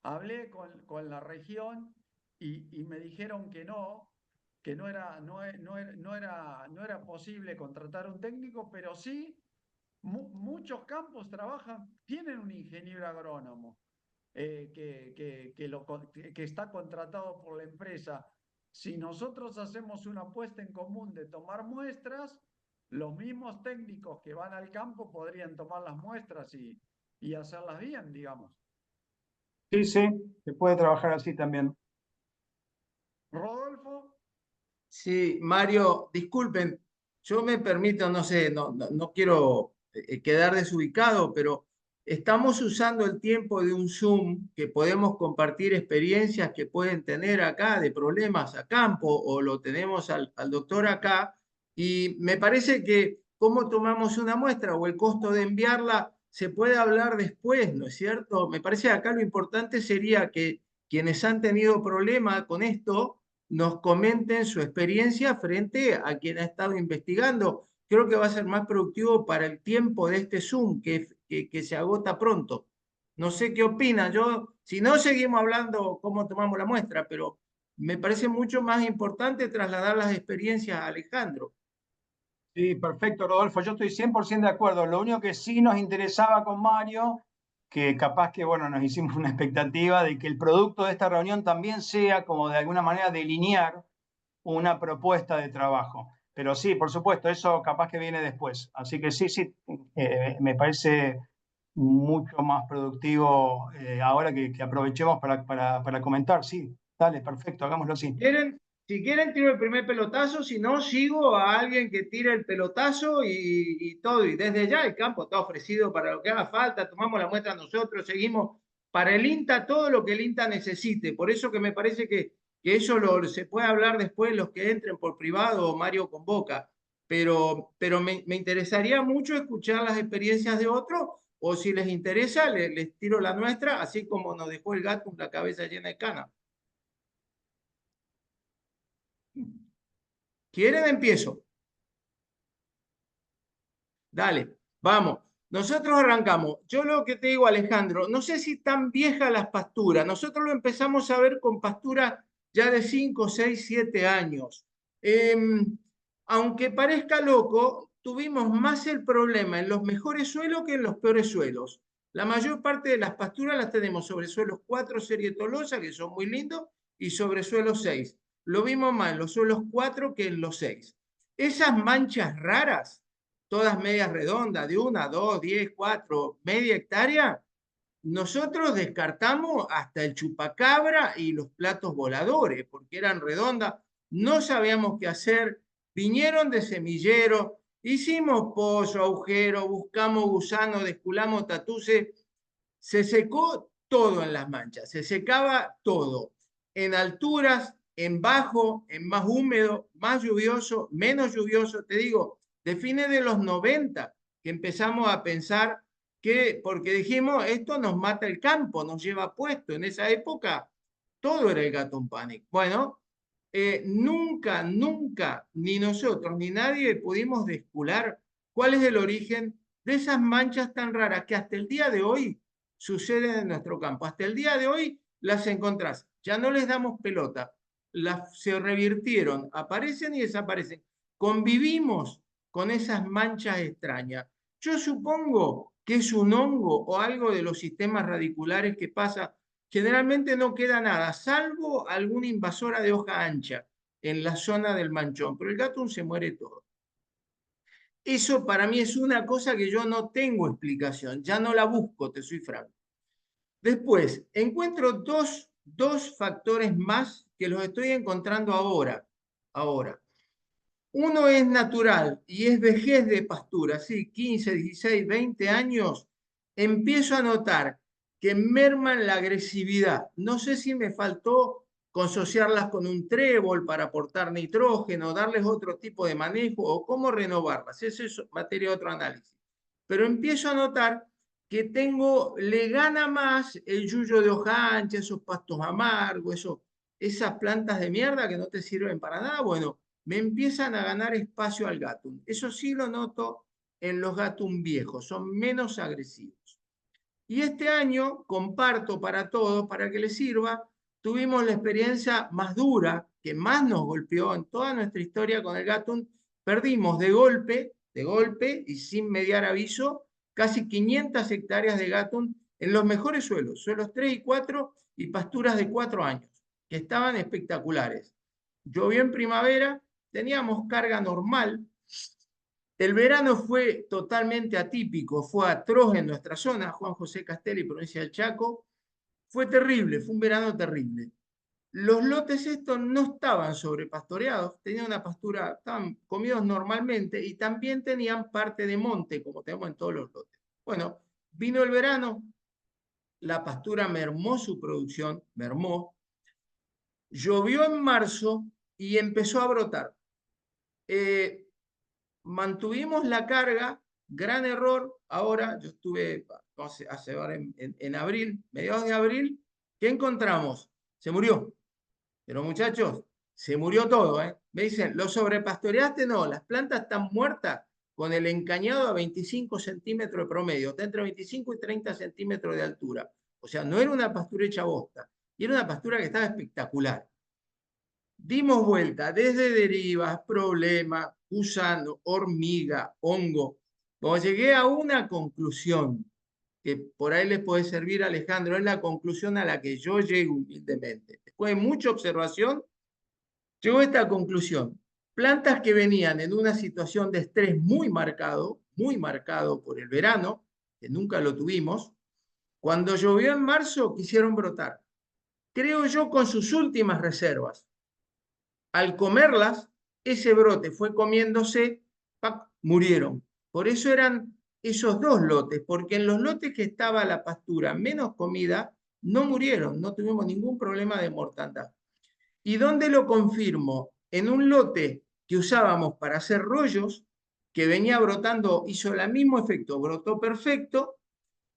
hablé con la región y me dijeron que no era posible contratar un técnico, pero sí muchos campos tienen un ingeniero agrónomo que está contratado por la empresa. Si nosotros hacemos una apuesta en común de tomar muestras, los mismos técnicos que van al campo podrían tomar las muestras y hacerlas bien, digamos. Sí, sí, se puede trabajar así también. Rodolfo. Sí, Mario, disculpen, yo me permito, no sé, no quiero quedar desubicado, pero estamos usando el tiempo de un Zoom que podemos compartir experiencias que pueden tener acá de problemas a campo o lo tenemos al doctor acá y me parece que cómo tomamos una muestra o el costo de enviarla se puede hablar después, ¿no es cierto? Me parece que acá lo importante sería que quienes han tenido problemas con esto nos comenten su experiencia frente a quien ha estado investigando. Creo que va a ser más productivo para el tiempo de este Zoom, que se agota pronto. No sé qué opinan. Yo, si no, seguimos hablando cómo tomamos la muestra, pero me parece mucho más importante trasladar las experiencias a Alejandro. Sí, perfecto, Rodolfo. Yo estoy 100% de acuerdo. Lo único que sí nos interesaba con Mario, que capaz que, bueno, nos hicimos una expectativa de que el producto de esta reunión también sea como de alguna manera delinear una propuesta de trabajo. Pero sí, por supuesto, eso capaz que viene después. Así que sí, me parece mucho más productivo ahora que aprovechemos para comentar. Sí, dale, perfecto, hagámoslo así. Si quieren, tiro el primer pelotazo, si no, sigo a alguien que tire el pelotazo y todo. Y desde ya el campo está ofrecido para lo que haga falta, tomamos la muestra nosotros, seguimos para el INTA todo lo que el INTA necesite. Por eso que me parece que eso se puede hablar después los que entren por privado o Mario convoca. Pero me interesaría mucho escuchar las experiencias de otros o si les interesa, les tiro la nuestra, así como nos dejó el gato con la cabeza llena de canas. ¿Quieren? Empiezo. Dale, vamos. Nosotros arrancamos. Yo lo que te digo, Alejandro, no sé si tan viejas las pasturas. Nosotros lo empezamos a ver con pasturas ya de 5, 6, 7 años. Aunque parezca loco, tuvimos más el problema en los mejores suelos que en los peores suelos. La mayor parte de las pasturas las tenemos sobre suelos 4 serie Tolosa, que son muy lindos, y sobre suelos 6. Lo vimos más en los suelos 4 que en los 6. Esas manchas raras, todas medias redondas, de 1, 2, 10, 4, media hectárea, nosotros descartamos hasta el chupacabra y los platos voladores, porque eran redondas, no sabíamos qué hacer, vinieron de semillero, hicimos pozo, agujero, buscamos gusano, desculamos tatuce, se secó todo en las manchas, se secaba todo, en alturas, en bajo, en más húmedo, más lluvioso, menos lluvioso, te digo, de fines de los 90 que empezamos a pensar que, porque dijimos, esto nos mata el campo, nos lleva puesto, en esa época todo era el Gatun Panic. Bueno, nunca, ni nosotros ni nadie pudimos descular cuál es el origen de esas manchas tan raras que hasta el día de hoy suceden en nuestro campo. Hasta el día de hoy las encontrás. Ya no les damos pelota. Se revirtieron, aparecen y desaparecen. Convivimos con esas manchas extrañas. Yo supongo que es un hongo o algo de los sistemas radiculares que pasa. Generalmente no queda nada, salvo alguna invasora de hoja ancha en la zona del manchón, pero el gatún se muere todo. Eso para mí es una cosa que yo no tengo explicación, ya no la busco, te soy franco. Después, encuentro dos factores más que los estoy encontrando ahora. Uno es natural y es vejez de pastura, sí, 15, 16, 20 años, empiezo a notar que merman la agresividad. No sé si me faltó consociarlas con un trébol para aportar nitrógeno, darles otro tipo de manejo o cómo renovarlas. Eso es materia de otro análisis. Pero empiezo a notar que le gana más el yuyo de hoja ancha, esos pastos amargos, esas plantas de mierda que no te sirven para nada. Bueno, me empiezan a ganar espacio al Gatun. Eso sí lo noto en los Gatun viejos, son menos agresivos. Y este año, comparto para todos, para que les sirva, tuvimos la experiencia más dura, que más nos golpeó en toda nuestra historia con el Gatun. Perdimos de golpe de golpe y sin mediar aviso, casi 500 hectáreas de Gatun en los mejores suelos, suelos 3 y 4 y pasturas de 4 años, que estaban espectaculares. Llovió en primavera, teníamos carga normal. El verano fue totalmente atípico, fue atroz en nuestra zona, Juan José Castelli, provincia del Chaco. Fue terrible, fue un verano terrible. Los lotes estos no estaban sobrepastoreados, tenían una pastura, estaban comidos normalmente y también tenían parte de monte, como tenemos en todos los lotes. Bueno, vino el verano, la pastura mermó su producción, mermó, llovió en marzo y empezó a brotar. Mantuvimos la carga, gran error. Ahora, yo estuve ahora en abril, mediados de abril, ¿qué encontramos? Se murió. Pero muchachos, se murió todo, ¿eh? Me dicen, ¿lo sobrepastoreaste? No, las plantas están muertas con el encañado a 25 centímetros de promedio, está entre 25 y 30 centímetros de altura. O sea, no era una pastura hecha bosta, y era una pastura que estaba espectacular. Dimos vuelta desde derivas, problemas, gusano, hormiga, hongo. Como llegué a una conclusión, que por ahí les puede servir a Alejandro, es la conclusión a la que yo llego humildemente. Después de mucha observación, llegó a esta conclusión. Plantas que venían en una situación de estrés muy marcado por el verano, que nunca lo tuvimos, cuando llovió en marzo quisieron brotar. Creo yo con sus últimas reservas. Al comerlas, ese brote fue comiéndose, ¡pac!, murieron. Por eso eran esos dos lotes, porque en los lotes que estaba la pastura menos comida, no murieron, no tuvimos ningún problema de mortandad. ¿Y dónde lo confirmo? En un lote que usábamos para hacer rollos, que venía brotando, hizo el mismo efecto, brotó perfecto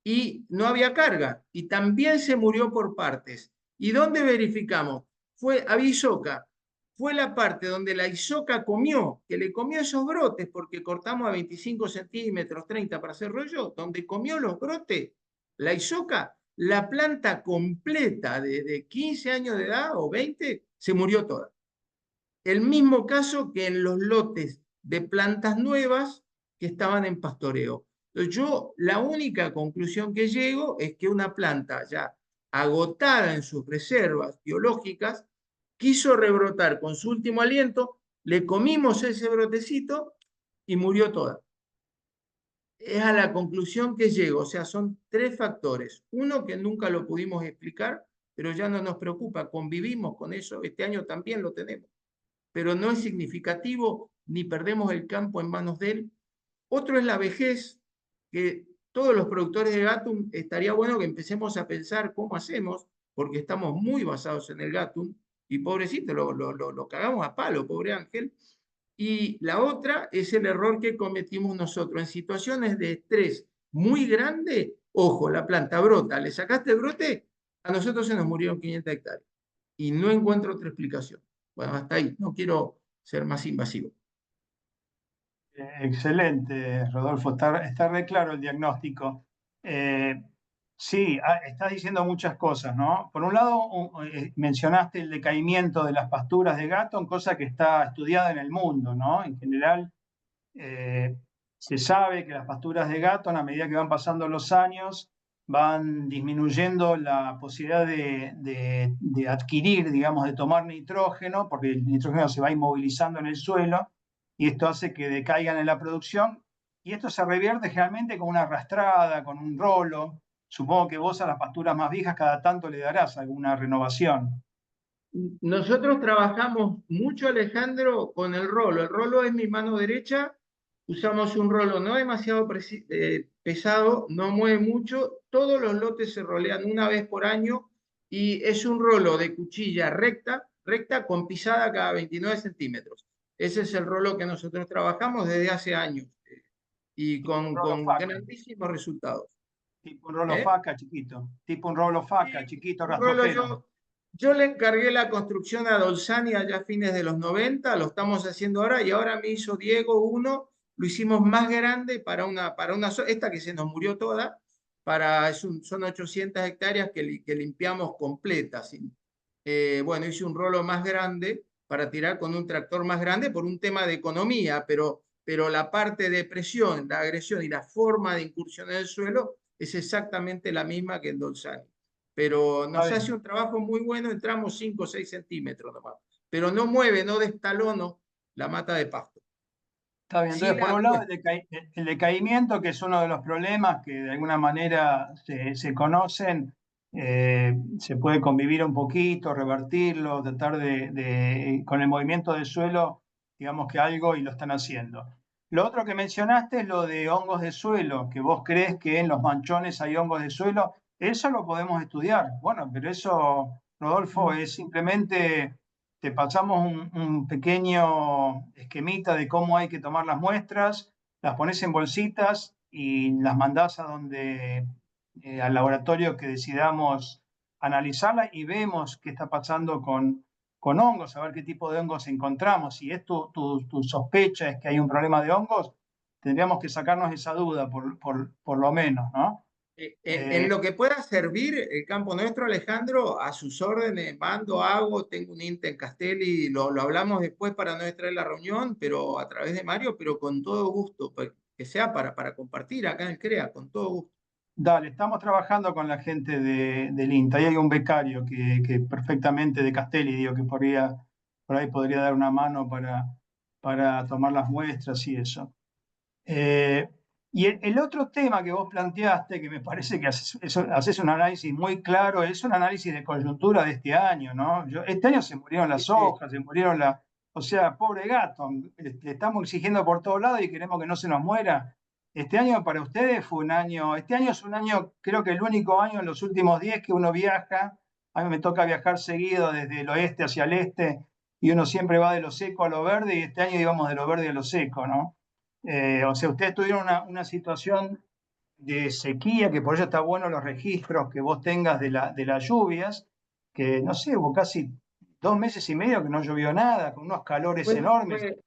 y no había carga, y también se murió por partes. ¿Y dónde verificamos? Fue a Bisoca, fue la parte donde la isoca comió, que le comió esos brotes, porque cortamos a 25 centímetros, 30 para hacer rollo, donde comió los brotes, la isoca, la planta completa de 15 años de edad o 20, se murió toda. El mismo caso que en los lotes de plantas nuevas que estaban en pastoreo. Entonces yo la única conclusión que llego es que una planta ya agotada en sus reservas biológicas quiso rebrotar con su último aliento, le comimos ese brotecito y murió toda. Es a la conclusión que llego, o sea, son 3 factores. Uno que nunca lo pudimos explicar, pero ya no nos preocupa, convivimos con eso, este año también lo tenemos, pero no es significativo ni perdemos el campo en manos de él. Otro es la vejez, que todos los productores de Gatun estaría bueno que empecemos a pensar cómo hacemos, porque estamos muy basados en el Gatun, y pobrecito, lo cagamos a palo, pobre Ángel. Y la otra es el error que cometimos nosotros en situaciones de estrés muy grande. Ojo, la planta brota, le sacaste el brote, a nosotros se nos murieron 500 hectáreas. Y no encuentro otra explicación. Bueno, hasta ahí, no quiero ser más invasivo. Excelente, Rodolfo, está re claro el diagnóstico. Sí, estás diciendo muchas cosas, ¿no? Por un lado, mencionaste el decaimiento de las pasturas de Gatun, cosa que está estudiada en el mundo, ¿no? En general, se sabe que las pasturas de Gatun, a medida que van pasando los años, van disminuyendo la posibilidad de adquirir, digamos, de tomar nitrógeno, porque el nitrógeno se va inmovilizando en el suelo, y esto hace que decaigan en la producción, y esto se revierte generalmente con una arrastrada, con un rolo. Supongo que vos a las pasturas más viejas cada tanto le darás alguna renovación. Nosotros trabajamos mucho, Alejandro, con el rolo. El rolo es mi mano derecha. Usamos un rolo no demasiado pesado, no mueve mucho. Todos los lotes se rolean una vez por año y es un rolo de cuchilla recta, con pisada cada 29 centímetros. Ese es el rolo que nosotros trabajamos desde hace años y con grandísimos resultados. Tipo un rolo faca chiquito, tipo un rolo faca chiquito, rastrojero. Yo le encargué la construcción a Dolzani allá a fines de los 90, lo estamos haciendo ahora, y ahora me hizo Diego uno, lo hicimos más grande para una esta que se nos murió toda, son 800 hectáreas que limpiamos completas. Bueno, hice un rolo más grande para tirar con un tractor más grande por un tema de economía, pero pero la parte de presión, la agresión y la forma de incursión en el suelo es exactamente la misma que en Dolzani. Pero nos hace un trabajo muy bueno, entramos 5 o 6 centímetros nomás, pero no mueve, no destalona la mata de pasto. Está bien, Sí, entonces por un lado el decaimiento, que es uno de los problemas que de alguna manera se conocen, se puede convivir un poquito, revertirlo, tratar con el movimiento del suelo, digamos que algo, y lo están haciendo. Lo otro que mencionaste es lo de hongos de suelo, que vos crees que en los manchones hay hongos de suelo. Eso lo podemos estudiar. Bueno, pero eso, Rodolfo, es simplemente te pasamos un pequeño esquemita de cómo hay que tomar las muestras, las pones en bolsitas y las mandás a donde, al laboratorio que decidamos analizarla, y vemos qué está pasando con hongos, a ver qué tipo de hongos encontramos. Si es tu sospecha es que hay un problema de hongos, tendríamos que sacarnos esa duda, por lo menos, ¿no? En lo que pueda servir el campo nuestro, Alejandro, a sus órdenes, mando, hago, tengo un INTA en Castelli, lo hablamos después para no extraer la reunión, pero a través de Mario, pero con todo gusto, que sea para compartir acá en el CREA, con todo gusto. Dale, estamos trabajando con la gente del INTA. Ahí hay un becario que perfectamente de Castelli, digo, que por ahí podría dar una mano para tomar las muestras y eso. Y el otro tema que vos planteaste, que me parece que haces un análisis muy claro, es un análisis de coyuntura de este año, ¿no? Este año se murieron las hojas, se murieron o sea, pobre gato, le estamos exigiendo por todos lados y queremos que no se nos muera. Este año para ustedes fue un año, este año es un año, creo que el único año en los últimos 10 que uno viaja. A mí me toca viajar seguido desde el oeste hacia el este, y uno siempre va de lo seco a lo verde, y este año íbamos de lo verde a lo seco, ¿no? O sea, ustedes tuvieron una situación de sequía, que por eso está bueno los registros que vos tengas de las lluvias, que no sé, hubo casi 2 meses y medio que no llovió nada, con unos calores Fue, enormes.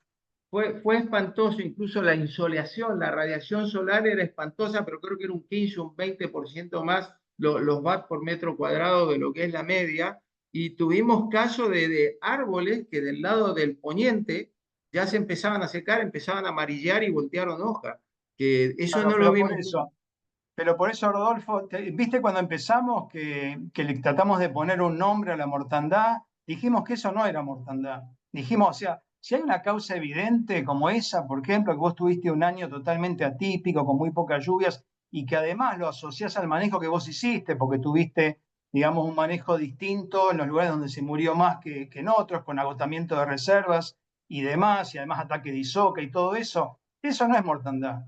fue, fue espantoso, incluso la insolación, la radiación solar era espantosa, pero creo que era un 15, un 20% más los watts por metro cuadrado de lo que es la media. Y tuvimos casos de árboles que del lado del poniente ya se empezaban a secar, empezaban a amarillar y voltearon hoja, que eso Claro, no lo vimos nunca. pero por eso, Rodolfo, viste cuando empezamos que le tratamos de poner un nombre a la mortandad, dijimos que eso no era mortandad. Dijimos, o sea, si hay una causa evidente como esa, por ejemplo, que vos tuviste un año totalmente atípico, con muy pocas lluvias, y que además lo asociás al manejo que vos hiciste, porque tuviste, digamos, un manejo distinto en los lugares donde se murió más que en otros, con agotamiento de reservas y demás, y además ataque de isoca y todo eso no es mortandad.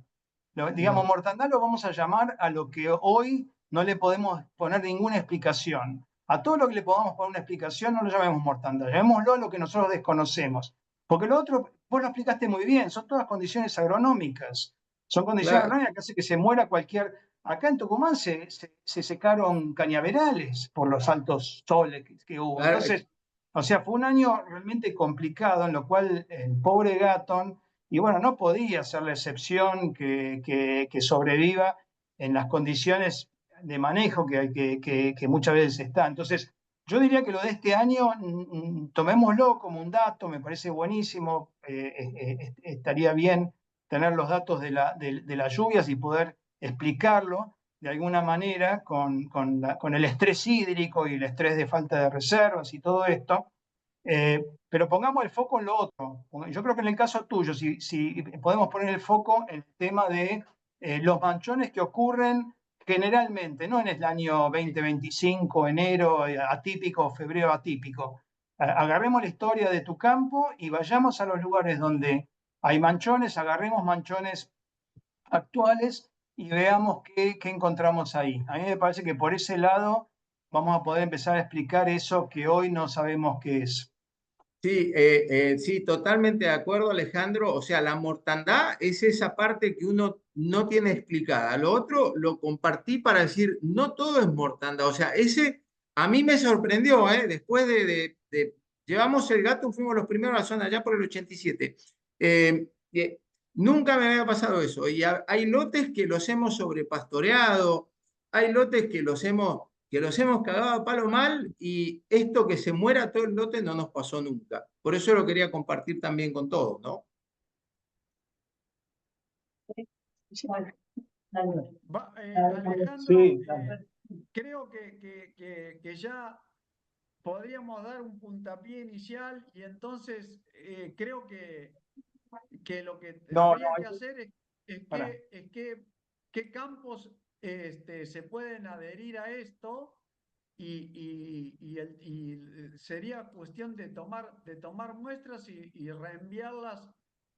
Digamos, No. mortandad lo vamos a llamar a lo que hoy no le podemos poner ninguna explicación. A todo lo que le podamos poner una explicación no lo llamemos mortandad, llamémoslo a lo que nosotros desconocemos. Porque lo otro, vos lo explicaste muy bien, son todas condiciones agronómicas. Son condiciones Claro, agronómicas que hace que se muera cualquier... Acá en Tucumán se secaron cañaverales por los altos soles que hubo. claro. Entonces, o sea, fue un año realmente complicado en lo cual el pobre Gatton, y bueno, no podía ser la excepción que sobreviva en las condiciones de manejo que muchas veces está. Entonces, yo diría que lo de este año, tomémoslo como un dato, me parece buenísimo, estaría bien tener los datos de las lluvias y poder explicarlo de alguna manera con el estrés hídrico y el estrés de falta de reservas y todo esto. Pero pongamos el foco en lo otro. Yo creo que en el caso tuyo, si podemos poner el foco en el tema de los manchones que ocurren generalmente, no en el año 2025, enero atípico, febrero atípico. Agarremos la historia de tu campo y vayamos a los lugares donde hay manchones, agarremos manchones actuales y veamos qué encontramos ahí. A mí me parece que por ese lado vamos a poder empezar a explicar eso que hoy no sabemos qué es. Sí, sí, totalmente de acuerdo, Alejandro. O sea, la mortandad es esa parte que uno no tiene explicada. Lo otro lo compartí para decir, no todo es mortandad. O sea, ese a mí me sorprendió, ¿eh? Después llevamos el gato, fuimos los primeros a la zona, allá por el 87. Nunca me había pasado eso. Y hay lotes que los hemos sobrepastoreado, hay lotes que los hemos cagado a palo mal, y esto que se muera todo el lote no nos pasó nunca. Por eso lo quería compartir también con todos, ¿no? Alejandro, Sí, creo que ya podríamos dar un puntapié inicial y entonces creo que lo que no, habría que hay hacer es para. qué campos se pueden adherir a esto y sería cuestión de tomar muestras y reenviarlas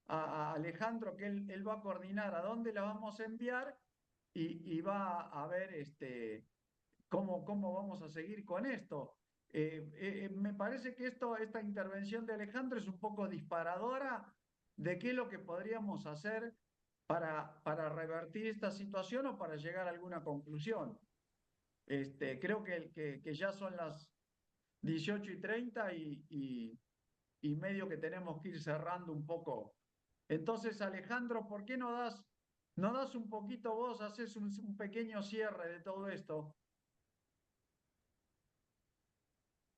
a Alejandro, que él va a coordinar a dónde las vamos a enviar y va a ver cómo vamos a seguir con esto. Me parece que esta intervención de Alejandro es un poco disparadora de qué es lo que podríamos hacer para revertir esta situación o para llegar a alguna conclusión. Creo que ya son las 18:30 y medio que tenemos que ir cerrando un poco. Entonces, Alejandro, ¿por qué no das un poquito vos, haces un pequeño cierre de todo esto?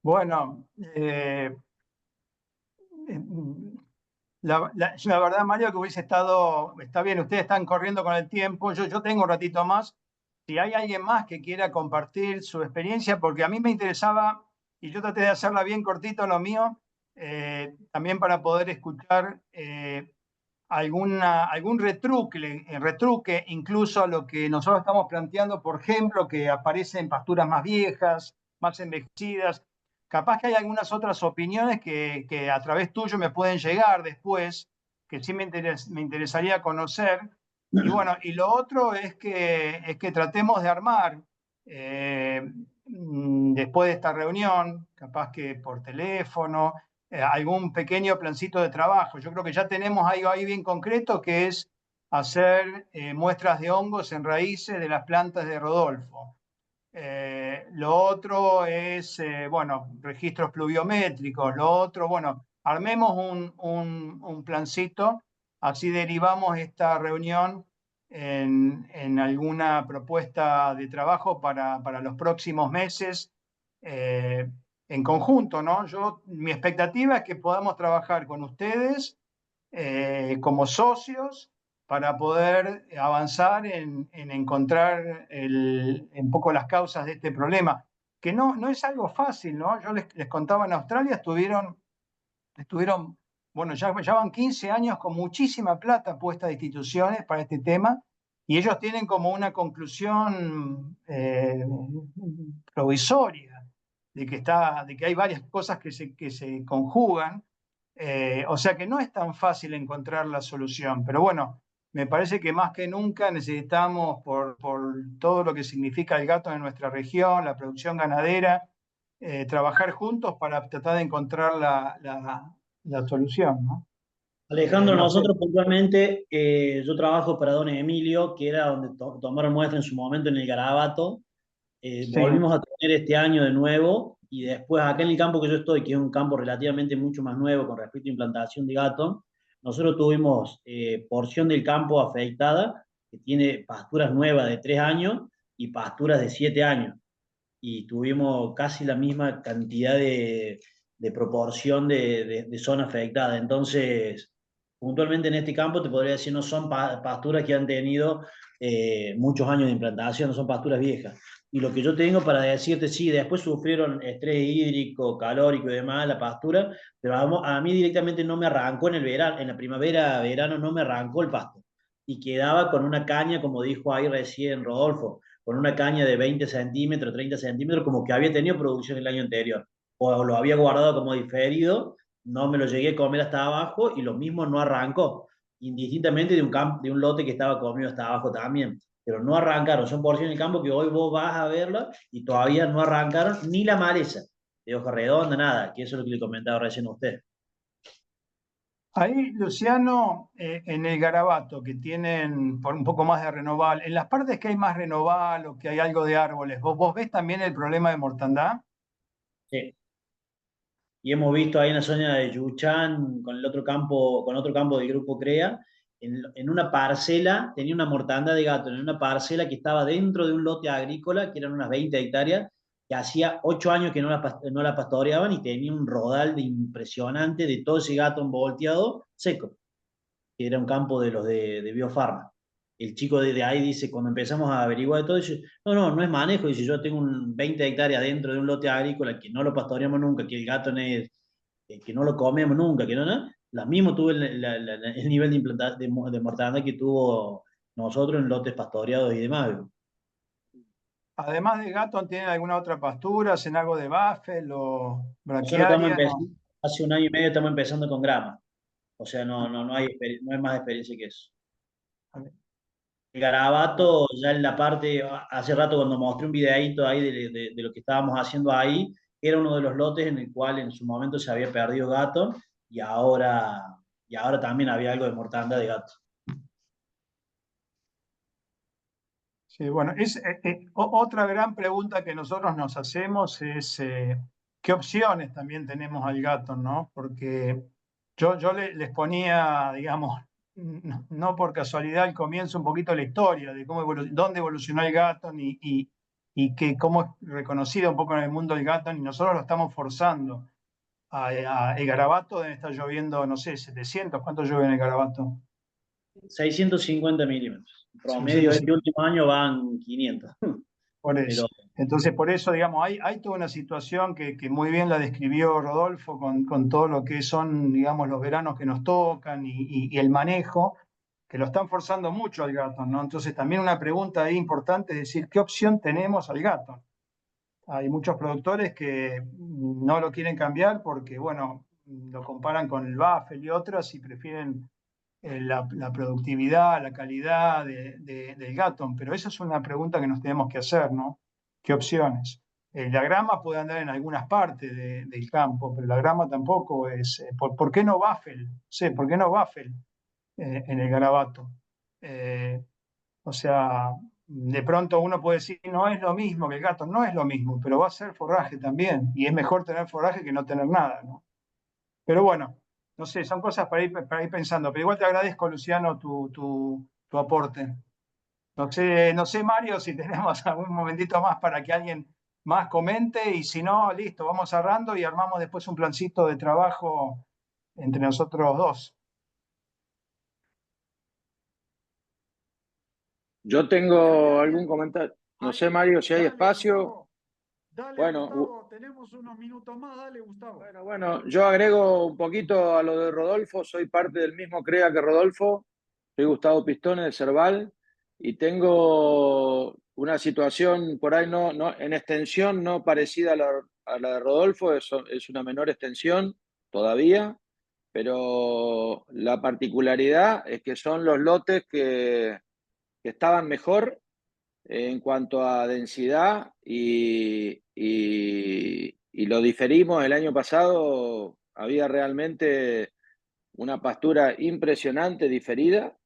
Bueno, la verdad, Mario, que hubiese estado, está bien, ustedes están corriendo con el tiempo, yo tengo un ratito más. Si hay alguien más que quiera compartir su experiencia, porque a mí me interesaba, y yo traté de hacerla bien cortito lo mío, también para poder escuchar algún retruque incluso a lo que nosotros estamos planteando, por ejemplo, que aparece en pasturas más viejas, más envejecidas. Capaz que hay algunas otras opiniones que a través tuyo me pueden llegar después, que sí me interesaría conocer. Y bueno, y lo otro es que tratemos de armar, después de esta reunión, capaz que por teléfono, algún pequeño plancito de trabajo. Yo creo que ya tenemos algo ahí bien concreto, que es hacer muestras de hongos en raíces de las plantas de Rodolfo. Lo otro es, bueno, registros pluviométricos. Lo otro, bueno, armemos un plancito, así derivamos esta reunión en alguna propuesta de trabajo para los próximos meses, en conjunto, ¿no? Mi expectativa es que podamos trabajar con ustedes como socios para poder avanzar en encontrar un poco las causas de este problema, que no es algo fácil, ¿no? Yo les contaba, en Australia estuvieron, bueno, ya van 15 años con muchísima plata puesta de instituciones para este tema, y ellos tienen como una conclusión provisoria de que hay varias cosas que se conjugan. O sea que no es tan fácil encontrar la solución, pero bueno, me parece que más que nunca necesitamos, por todo lo que significa el gato en nuestra región, la producción ganadera, trabajar juntos para tratar de encontrar la solución, ¿no? Alejandro, No sé. nosotros puntualmente, yo trabajo para Don Emilio, que era donde tomaron muestra en su momento en el Garabato. Sí. Volvimos a tener este año de nuevo y después acá en el campo que yo estoy, que es un campo relativamente mucho más nuevo con respecto a implantación de gato, nosotros tuvimos porción del campo afectada, que tiene pasturas nuevas de 3 años y pasturas de 7 años. Y tuvimos casi la misma cantidad de proporción de zona afectada. Entonces, puntualmente en este campo te podría decir, no son pasturas que han tenido muchos años de implantación, no son pasturas viejas. Y lo que yo tengo para decirte, sí, después sufrieron estrés hídrico, calórico y demás la pastura, pero a mí directamente no me arrancó en el verano, en la primavera, verano no me arrancó el pasto. Y quedaba con una caña, como dijo ahí recién Rodolfo, con una caña de 20 centímetros, 30 centímetros, como que había tenido producción el año anterior. O lo había guardado como diferido, no me lo llegué a comer hasta abajo y lo mismo no arrancó, indistintamente de un lote que estaba comido hasta abajo también. Pero no arrancaron, son porciones del campo que hoy vos vas a verla y todavía no arrancaron ni la maleza de hoja redonda, nada, que eso es lo que le comentaba recién a usted. Ahí, Luciano, en el Garabato, que tienen por un poco más de renoval, en las partes que hay más renoval o que hay algo de árboles, ¿vos ves también el problema de mortandad? Sí. Y hemos visto ahí en la zona de Yuchán, con otro campo del grupo CREA, en una parcela, tenía una mortandad de gato, en una parcela que estaba dentro de un lote agrícola, que eran unas 20 hectáreas, que hacía 8 años que no la pastoreaban y tenía un rodal de impresionante de todo ese gato volteado seco, que era un campo de los de Biofarma. el chico de ahí dice, cuando empezamos a averiguar de todo, dice, no es manejo, dice, yo tengo 20 hectáreas dentro de un lote agrícola que no lo pastoreamos nunca, que el gato no es, que no lo comemos nunca, que no, la mismo tuve el nivel de mortandad que tuvo nosotros en lotes pastoreados y demás. Además de Gatton, ¿tienen alguna otra pastura? ¿Hacen algo de Buffel o Nosotros estamos braquiaria? No. empezando, hace un año y medio estamos empezando con grama, o sea, no hay, no hay más experiencia que eso. El garabato, ya en la parte, hace rato cuando mostré un videíto ahí de lo que estábamos haciendo ahí, era uno de los lotes en el cual en su momento se había perdido gato y ahora también había algo de mortandad de gato. Sí, bueno, otra gran pregunta que nosotros nos hacemos es ¿qué opciones también tenemos al gato, ¿no? Porque yo les ponía, digamos, no por casualidad al comienzo un poquito la historia de dónde evolucionó el gato y que cómo es reconocido un poco en el mundo el gato y nosotros lo estamos forzando. El garabato debe estar lloviendo, no sé, 700, ¿cuánto llueve en el garabato? 650 milímetros. En promedio, 650. este último año van 500. Por Pero eso. Entonces, por eso, digamos, hay toda una situación que muy bien la describió Rodolfo con todo lo que son, digamos, los veranos que nos tocan y el manejo, que lo están forzando mucho al gato, ¿no? Entonces, también una pregunta ahí importante es decir, ¿qué opción tenemos al gato? Hay muchos productores que no lo quieren cambiar porque, bueno, lo comparan con el Buffel y otras y prefieren la productividad, la calidad del Gatton, pero esa es una pregunta que nos tenemos que hacer, ¿no? ¿Qué opciones? La grama puede andar en algunas partes del campo, pero la grama tampoco es. ¿Por qué no Buffel? Sí, ¿por qué no Buffel en el garabato? O sea, de pronto uno puede decir, no es lo mismo que el gato, no es lo mismo, pero va a ser forraje también, y es mejor tener forraje que no tener nada, ¿no? Pero bueno, no sé, son cosas para ir pensando. Pero igual te agradezco, Luciano, tu aporte. No sé, Mario, si tenemos algún momentito más para que alguien más comente y si no, listo, vamos cerrando y armamos después un plancito de trabajo entre nosotros dos. Yo tengo algún comentario. No sé, Mario, si hay Dale, espacio. Gustavo. Dale, Bueno, Gustavo, tenemos unos minutos más. Dale, Gustavo. bueno, yo agrego un poquito a lo de Rodolfo. Soy parte del mismo CREA que Rodolfo. Soy Gustavo Pistone de Cerval y tengo una situación por ahí en extensión no parecida a la de Rodolfo. Es una menor extensión todavía, pero la particularidad es que son los lotes que estaban mejor en cuanto a densidad y lo diferimos el año pasado. Había realmente una pastura impresionante diferida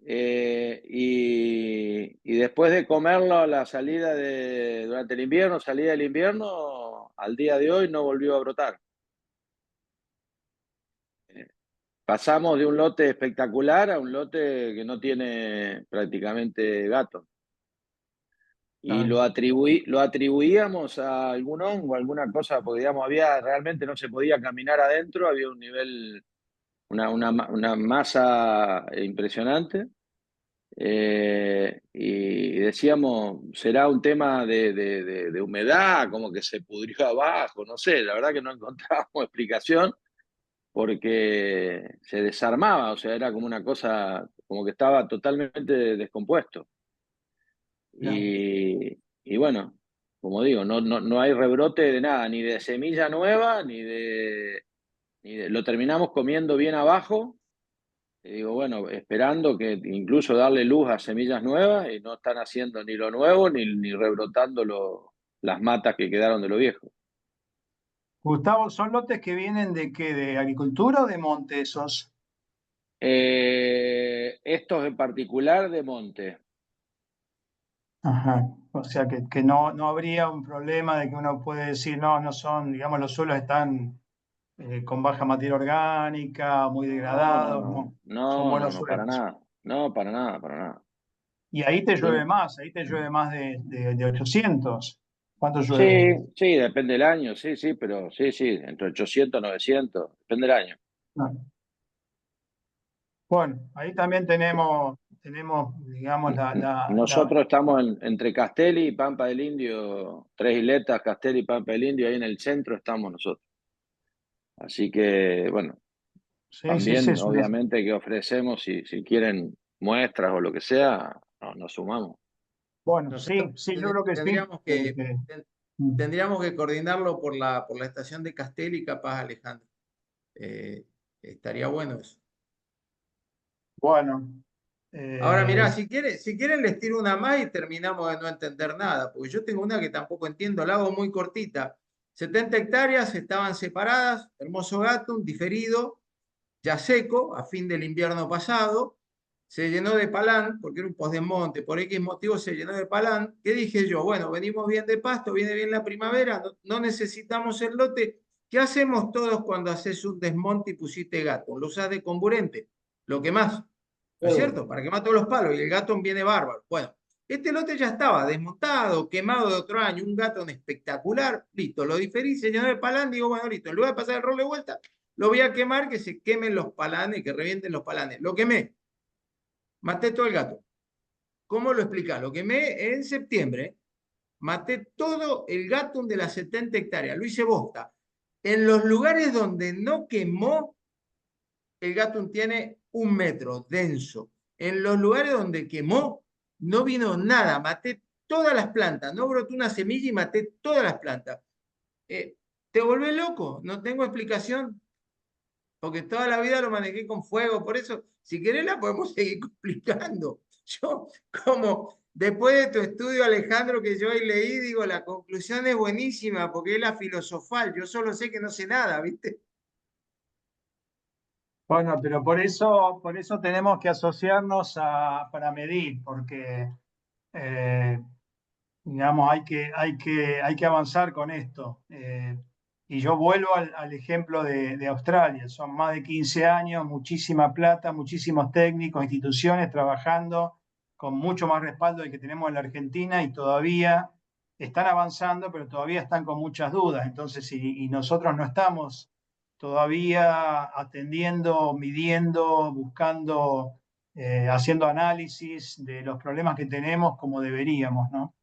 y después de comerlo a la durante el invierno, salida del invierno, al día de hoy no volvió a brotar. Pasamos de un lote espectacular a un lote que no tiene prácticamente gato. Y Claro. lo atribuíamos a algún hongo, alguna cosa, porque digamos, realmente no se podía caminar adentro, había un nivel, una masa impresionante. Y decíamos, será un tema de humedad, como que se pudrió abajo, no sé, la verdad que no encontrábamos explicación porque se desarmaba, o sea, era como una cosa, como que estaba totalmente descompuesto. Y bueno, como digo, no hay rebrote de nada, ni de semilla nueva, lo terminamos comiendo bien abajo. Y digo, bueno, esperando que incluso darle luz a semillas nuevas y no están haciendo ni lo nuevo ni rebrotando las matas que quedaron de lo viejo. Gustavo, ¿son lotes que vienen de qué? ¿De agricultura o de monte esos? Estos en particular de monte. Ajá. O sea que no habría un problema de que uno puede decir, no son, digamos, los suelos están con baja materia orgánica, muy degradados, no. Son buenos Para suelos. nada. No, para nada, para nada. Y ahí te llueve más de 800. ¿Cuánto llueve? Sí, sí, depende del año, sí, pero sí, entre 800 y 900, depende del año. No. Bueno, ahí también tenemos digamos, Nosotros estamos entre Castelli y Pampa del Indio, 3 isletas, Castelli y Pampa del Indio, ahí en el centro estamos nosotros. Así que, bueno, sí, también sí, es una- obviamente que ofrecemos, si quieren muestras o lo que sea, nos sumamos. Bueno, Nosotros sí, yo creo que sí. tendríamos que coordinarlo por la estación de Castelli, capaz, Alejandro. Eh, Estaría bueno eso. Bueno, Ahora, mirá, si quieren les tiro una más y terminamos de no entender nada, porque yo tengo una que tampoco entiendo, la hago muy cortita. 70 hectáreas estaban separadas, hermoso gato, diferido, ya seco, a fin del invierno pasado, se llenó de palán, porque era un posdemonte, por X motivo se llenó de palán. ¿Qué dije yo? Bueno, venimos bien de pasto, viene bien la primavera, no necesitamos el lote. ¿Qué hacemos todos cuando haces un desmonte y pusiste gato? Lo usás de comburente, lo que más. ¿No es cierto? Para quemar todos los palos y el gato viene bárbaro. Bueno, este lote ya estaba desmontado, quemado de otro año, un gato espectacular, listo, lo diferí, se llenó de palán, digo, bueno, listo, en lugar de pasar el rol de vuelta, lo voy a quemar, que se quemen los palanes, que revienten los palanes. Lo quemé, maté todo el gato. ¿Cómo lo explica? Lo quemé en septiembre, maté todo el gato de las 70 hectáreas, lo hice bosta. En los lugares donde no quemó, el gato tiene 1 metro, denso. En los lugares donde quemó, no vino nada, maté todas las plantas, no brotó una semilla y maté todas las plantas. ¿Te volvés loco? No tengo explicación, porque toda la vida lo manejé con fuego, por eso, si querés la podemos seguir explicando. Yo, como después de tu estudio, Alejandro, que yo ahí leí, digo, la conclusión es buenísima, porque es la filosofal, yo solo sé que no sé nada, ¿viste? bueno, pero por eso tenemos que asociarnos para medir, porque eh, digamos, hay que avanzar con esto. Y yo vuelvo al ejemplo de Australia. Son más de 15 años, muchísima plata, muchísimos técnicos, instituciones trabajando con mucho más respaldo del que tenemos en la Argentina y todavía están avanzando, pero todavía están con muchas dudas. Entonces, y nosotros no estamos todavía atendiendo, midiendo, buscando, haciendo análisis de los problemas que tenemos como deberíamos, ¿no?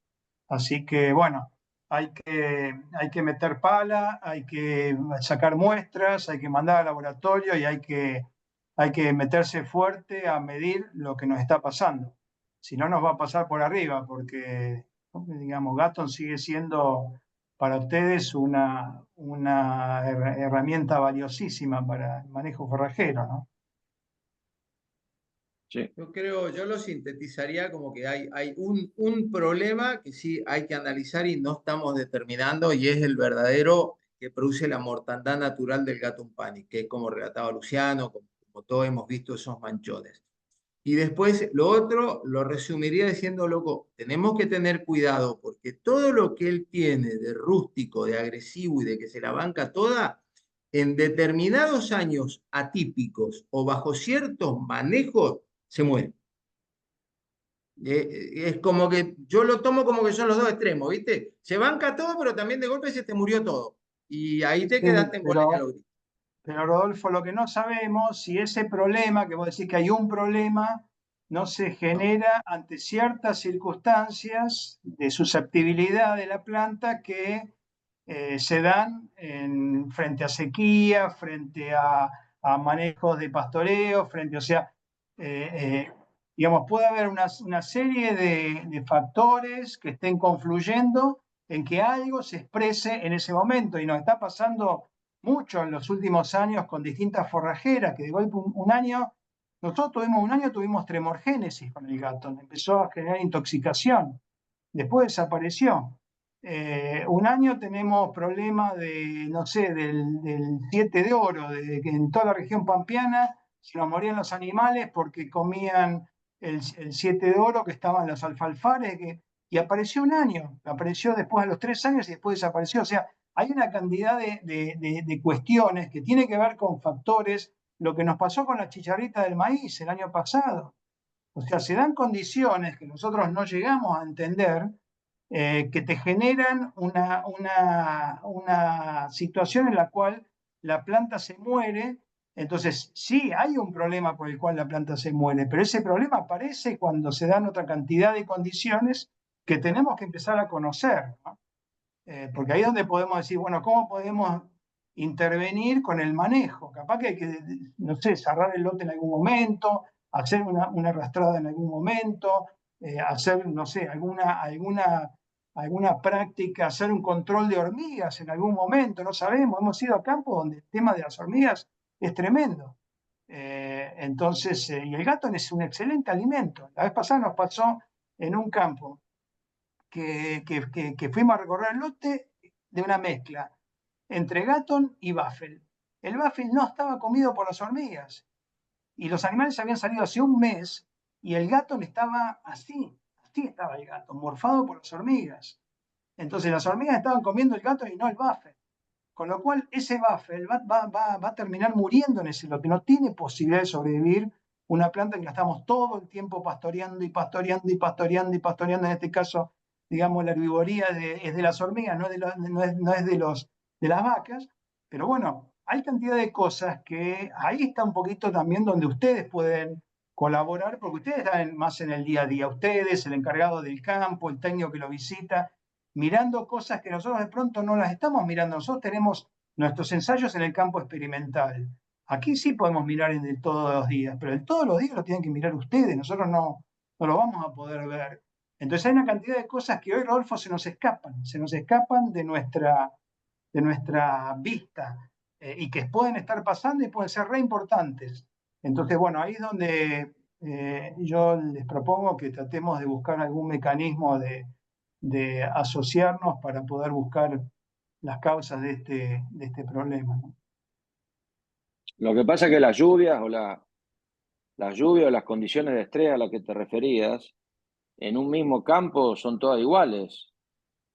Así que bueno, hay que meter pala, hay que sacar muestras, hay que mandar al laboratorio y hay que meterse fuerte a medir lo que nos está pasando. Si no, nos va a pasar por arriba, porque, digamos, Gatton sigue siendo para ustedes una herramienta valiosísima para el manejo forrajero, ¿no? Sí. Yo lo sintetizaría como que hay un problema que sí hay que analizar y no estamos determinando, y es el verdadero que produce la mortandad natural del gato panic, que es como relataba Luciano, como todos hemos visto esos manchones. Y después lo otro lo resumiría diciendo, loco, tenemos que tener cuidado porque todo lo que él tiene de rústico, de agresivo y de que se la banca toda, en determinados años atípicos o bajo ciertos manejos, se muere. Es como que yo lo tomo como que son los dos extremos, ¿viste? Se banca todo, pero también de golpe se te murió todo. Y ahí te Sí, quedaste en boleña lo grito. pero Rodolfo, lo que no sabemos si ese problema, que vos decís que hay un problema, no se genera ante ciertas circunstancias de susceptibilidad de la planta que se dan frente a sequía, frente a manejos de pastoreo, o sea, eh, eh, digamos, puede haber una serie de factores que estén confluyendo en que algo se exprese en ese momento y nos está pasando mucho en los últimos años con distintas forrajeras, que de golpe un año, nosotros tuvimos tremorgénesis con el gato, empezó a generar intoxicación, después desapareció. Un año tenemos problemas de, no sé, del 7 de oro, de que en toda la región pampeana se nos morían los animales porque comían el 7 de oro que estaban los alfalfares, y apareció un año, apareció después a los 3 años y después desapareció. O sea, hay una cantidad de cuestiones que tiene que ver con factores, lo que nos pasó con la chicharrita del maíz el año pasado. O sea, se dan condiciones que nosotros no llegamos a entender, que te generan una situación en la cual la planta se muere Entonces, sí, hay un problema por el cual la planta se muere, pero ese problema aparece cuando se dan otra cantidad de condiciones que tenemos que empezar a conocer, ¿no? Porque ahí es donde podemos decir, bueno, ¿cómo podemos intervenir con el manejo? Capaz que hay que, no sé, cerrar el lote en algún momento, hacer una arrastrada en algún momento, hacer, no sé, alguna práctica, hacer un control de hormigas en algún momento, no sabemos. Hemos ido a campos donde el tema de las hormigas es tremendo. Entonces, y el gato es un excelente alimento. La vez pasada nos pasó en un campo que fuimos a recorrer el lote de una mezcla entre Gatton y Buffel. El Buffel no estaba comido por las hormigas y los animales habían salido hace un mes y el Gatton estaba así estaba el gato, morfado por las hormigas. Entonces las hormigas estaban comiendo el gato y no el Buffel. Con lo cual ese Buffel va a terminar muriendo en ese lote. No tiene posibilidad de sobrevivir una planta que la estamos todo el tiempo pastoreando y pastoreando y pastoreando y pastoreando. En este caso, digamos, la herbivoría es de las hormigas, no es de las vacas. Pero bueno, hay cantidad de cosas que ahí está un poquito también donde ustedes pueden colaborar, porque ustedes están más en el día a día. Ustedes, el encargado del campo, el técnico que lo visita, mirando cosas que nosotros de pronto no las estamos mirando. Nosotros tenemos nuestros ensayos en el campo experimental. Aquí sí podemos mirar en el todos los días, pero el todos los días lo tienen que mirar ustedes, nosotros no lo vamos a poder ver. Entonces hay una cantidad de cosas que hoy, Rodolfo, se nos escapan de nuestra vista y que pueden estar pasando y pueden ser re importantes. Entonces, bueno, ahí es donde yo les propongo que tratemos de buscar algún mecanismo de asociarnos para poder buscar las causas de este problema, ¿no? Lo que pasa es que las lluvias las lluvias o las condiciones de estrés a las que te referías, en un mismo campo son todas iguales.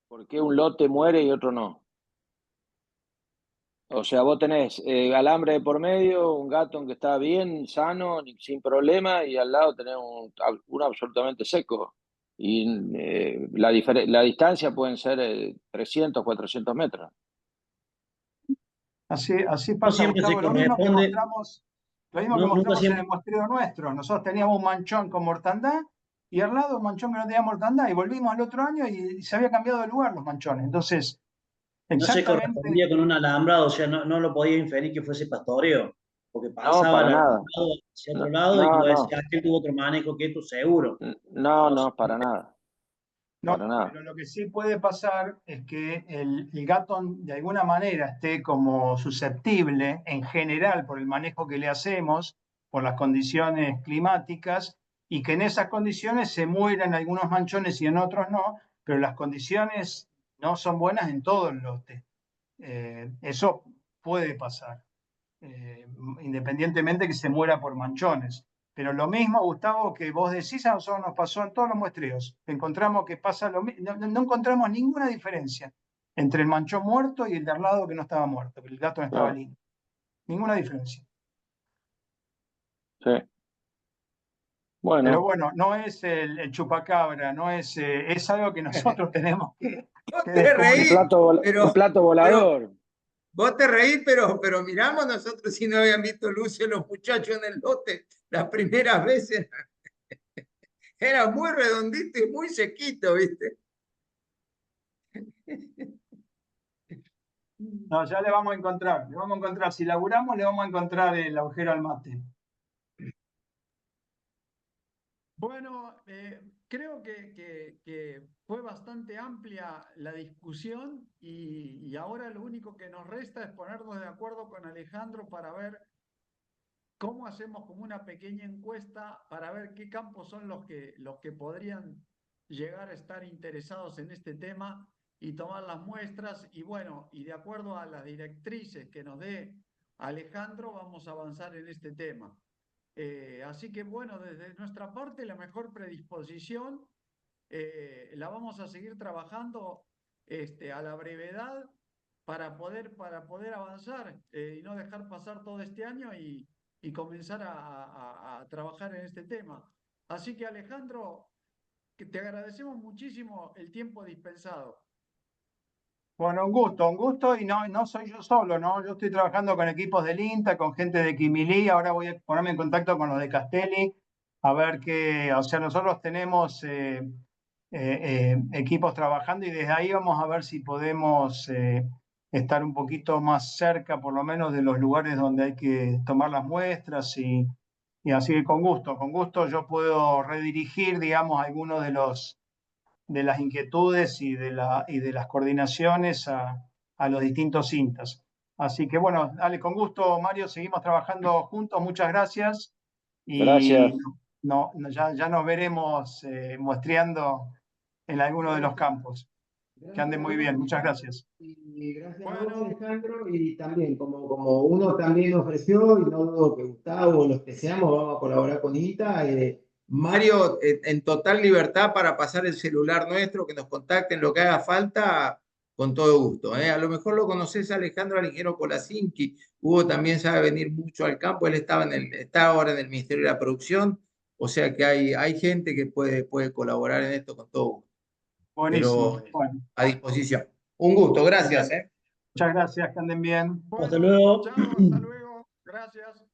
¿Por qué un lote muere y otro no? O sea, vos tenés alambre de por medio, un gato que está bien, sano, sin problema, y al lado tenés uno absolutamente seco. Y la distancia pueden ser 300, 400 metros. Así No pasa, siempre se Gustavo. Lo mismo que corresponde, mostramos en siempre, el muestreo nuestro. Nosotros teníamos un manchón con mortandad y al lado un manchón que no tenía mortandad y volvimos al otro año y se había cambiado de lugar los manchones. Entonces, no se exactamente, correspondía con un alambrado, o sea, no lo podía inferir que fuese pastoreo, porque No, pasaba el para nada. alambrado hacia otro No, lado y no, vos decías, no, aquel tuvo otro manejo que esto seguro. no, No, no, para nada. no, Para nada. pero lo que sí puede pasar es que el gato de alguna manera esté como susceptible en general por el manejo que le hacemos, por las condiciones climáticas, y que en esas condiciones se mueran algunos manchones y en otros no, pero las condiciones no son buenas en todo el lote. Eso puede pasar, independientemente que se muera por manchones. Pero lo mismo, Gustavo, que vos decís, a nosotros nos pasó en todos los muestreos. Encontramos que pasa lo mismo, no encontramos ninguna diferencia entre el manchón muerto y el de al lado que no estaba muerto, que el gato no estaba No, lindo. Ninguna diferencia. sí. Pero Bueno, bueno, no es el chupacabra, no es algo que nosotros tenemos Vos que te descubrir. reís, un plato pero volador. vos te reís, pero miramos nosotros si no habían visto luces los muchachos en el lote las primeras veces. Era muy redondito y muy sequito, ¿viste? No, ya le vamos a encontrar, Si laburamos, le vamos a encontrar el agujero al mate. Bueno, creo que fue bastante amplia la discusión y ahora lo único que nos resta es ponernos de acuerdo con Alejandro para ver cómo hacemos como una pequeña encuesta para ver qué campos son los que podrían llegar a estar interesados en este tema y tomar las muestras. Y bueno, y de acuerdo a las directrices que nos dé Alejandro, vamos a avanzar en este tema. Así que bueno, desde nuestra parte, la mejor predisposición la vamos a seguir trabajando a la brevedad para poder avanzar y no dejar pasar todo este año y comenzar a trabajar en este tema. Así que Alejandro, que te agradecemos muchísimo el tiempo dispensado. Bueno, un gusto y no soy yo solo, ¿no? Yo estoy trabajando con equipos del INTA, con gente de Quimilí, ahora voy a ponerme en contacto con los de Castelli, a ver qué, o sea, nosotros tenemos equipos trabajando y desde ahí vamos a ver si podemos estar un poquito más cerca, por lo menos, de los lugares donde hay que tomar las muestras y así que con gusto yo puedo redirigir, digamos, algunos de las inquietudes y de las coordinaciones a los distintos INTAs. Así que bueno, dale, con gusto, Mario, seguimos trabajando juntos, muchas gracias y Gracias. ya nos veremos muestreando en alguno de los campos. Que anden muy bien, muchas gracias. Y gracias a Bueno. vos, Alejandro, y también como uno también ofreció, y no dudo que Gustavo o los que seamos, vamos a colaborar con ITA. Mario, en total libertad para pasar el celular nuestro, que nos contacten lo que haga falta, con todo gusto. A lo mejor lo conoces a Alejandro, al ingeniero Colasinski. Hugo también sabe venir mucho al campo, él está ahora en el Ministerio de la Producción, o sea que hay gente que puede colaborar en esto con todo gusto. Buenísimo. Pero Bueno, a disposición. Un gusto, gracias. muchas gracias, que anden bien. Hasta Bueno, luego. chao, hasta luego. Gracias.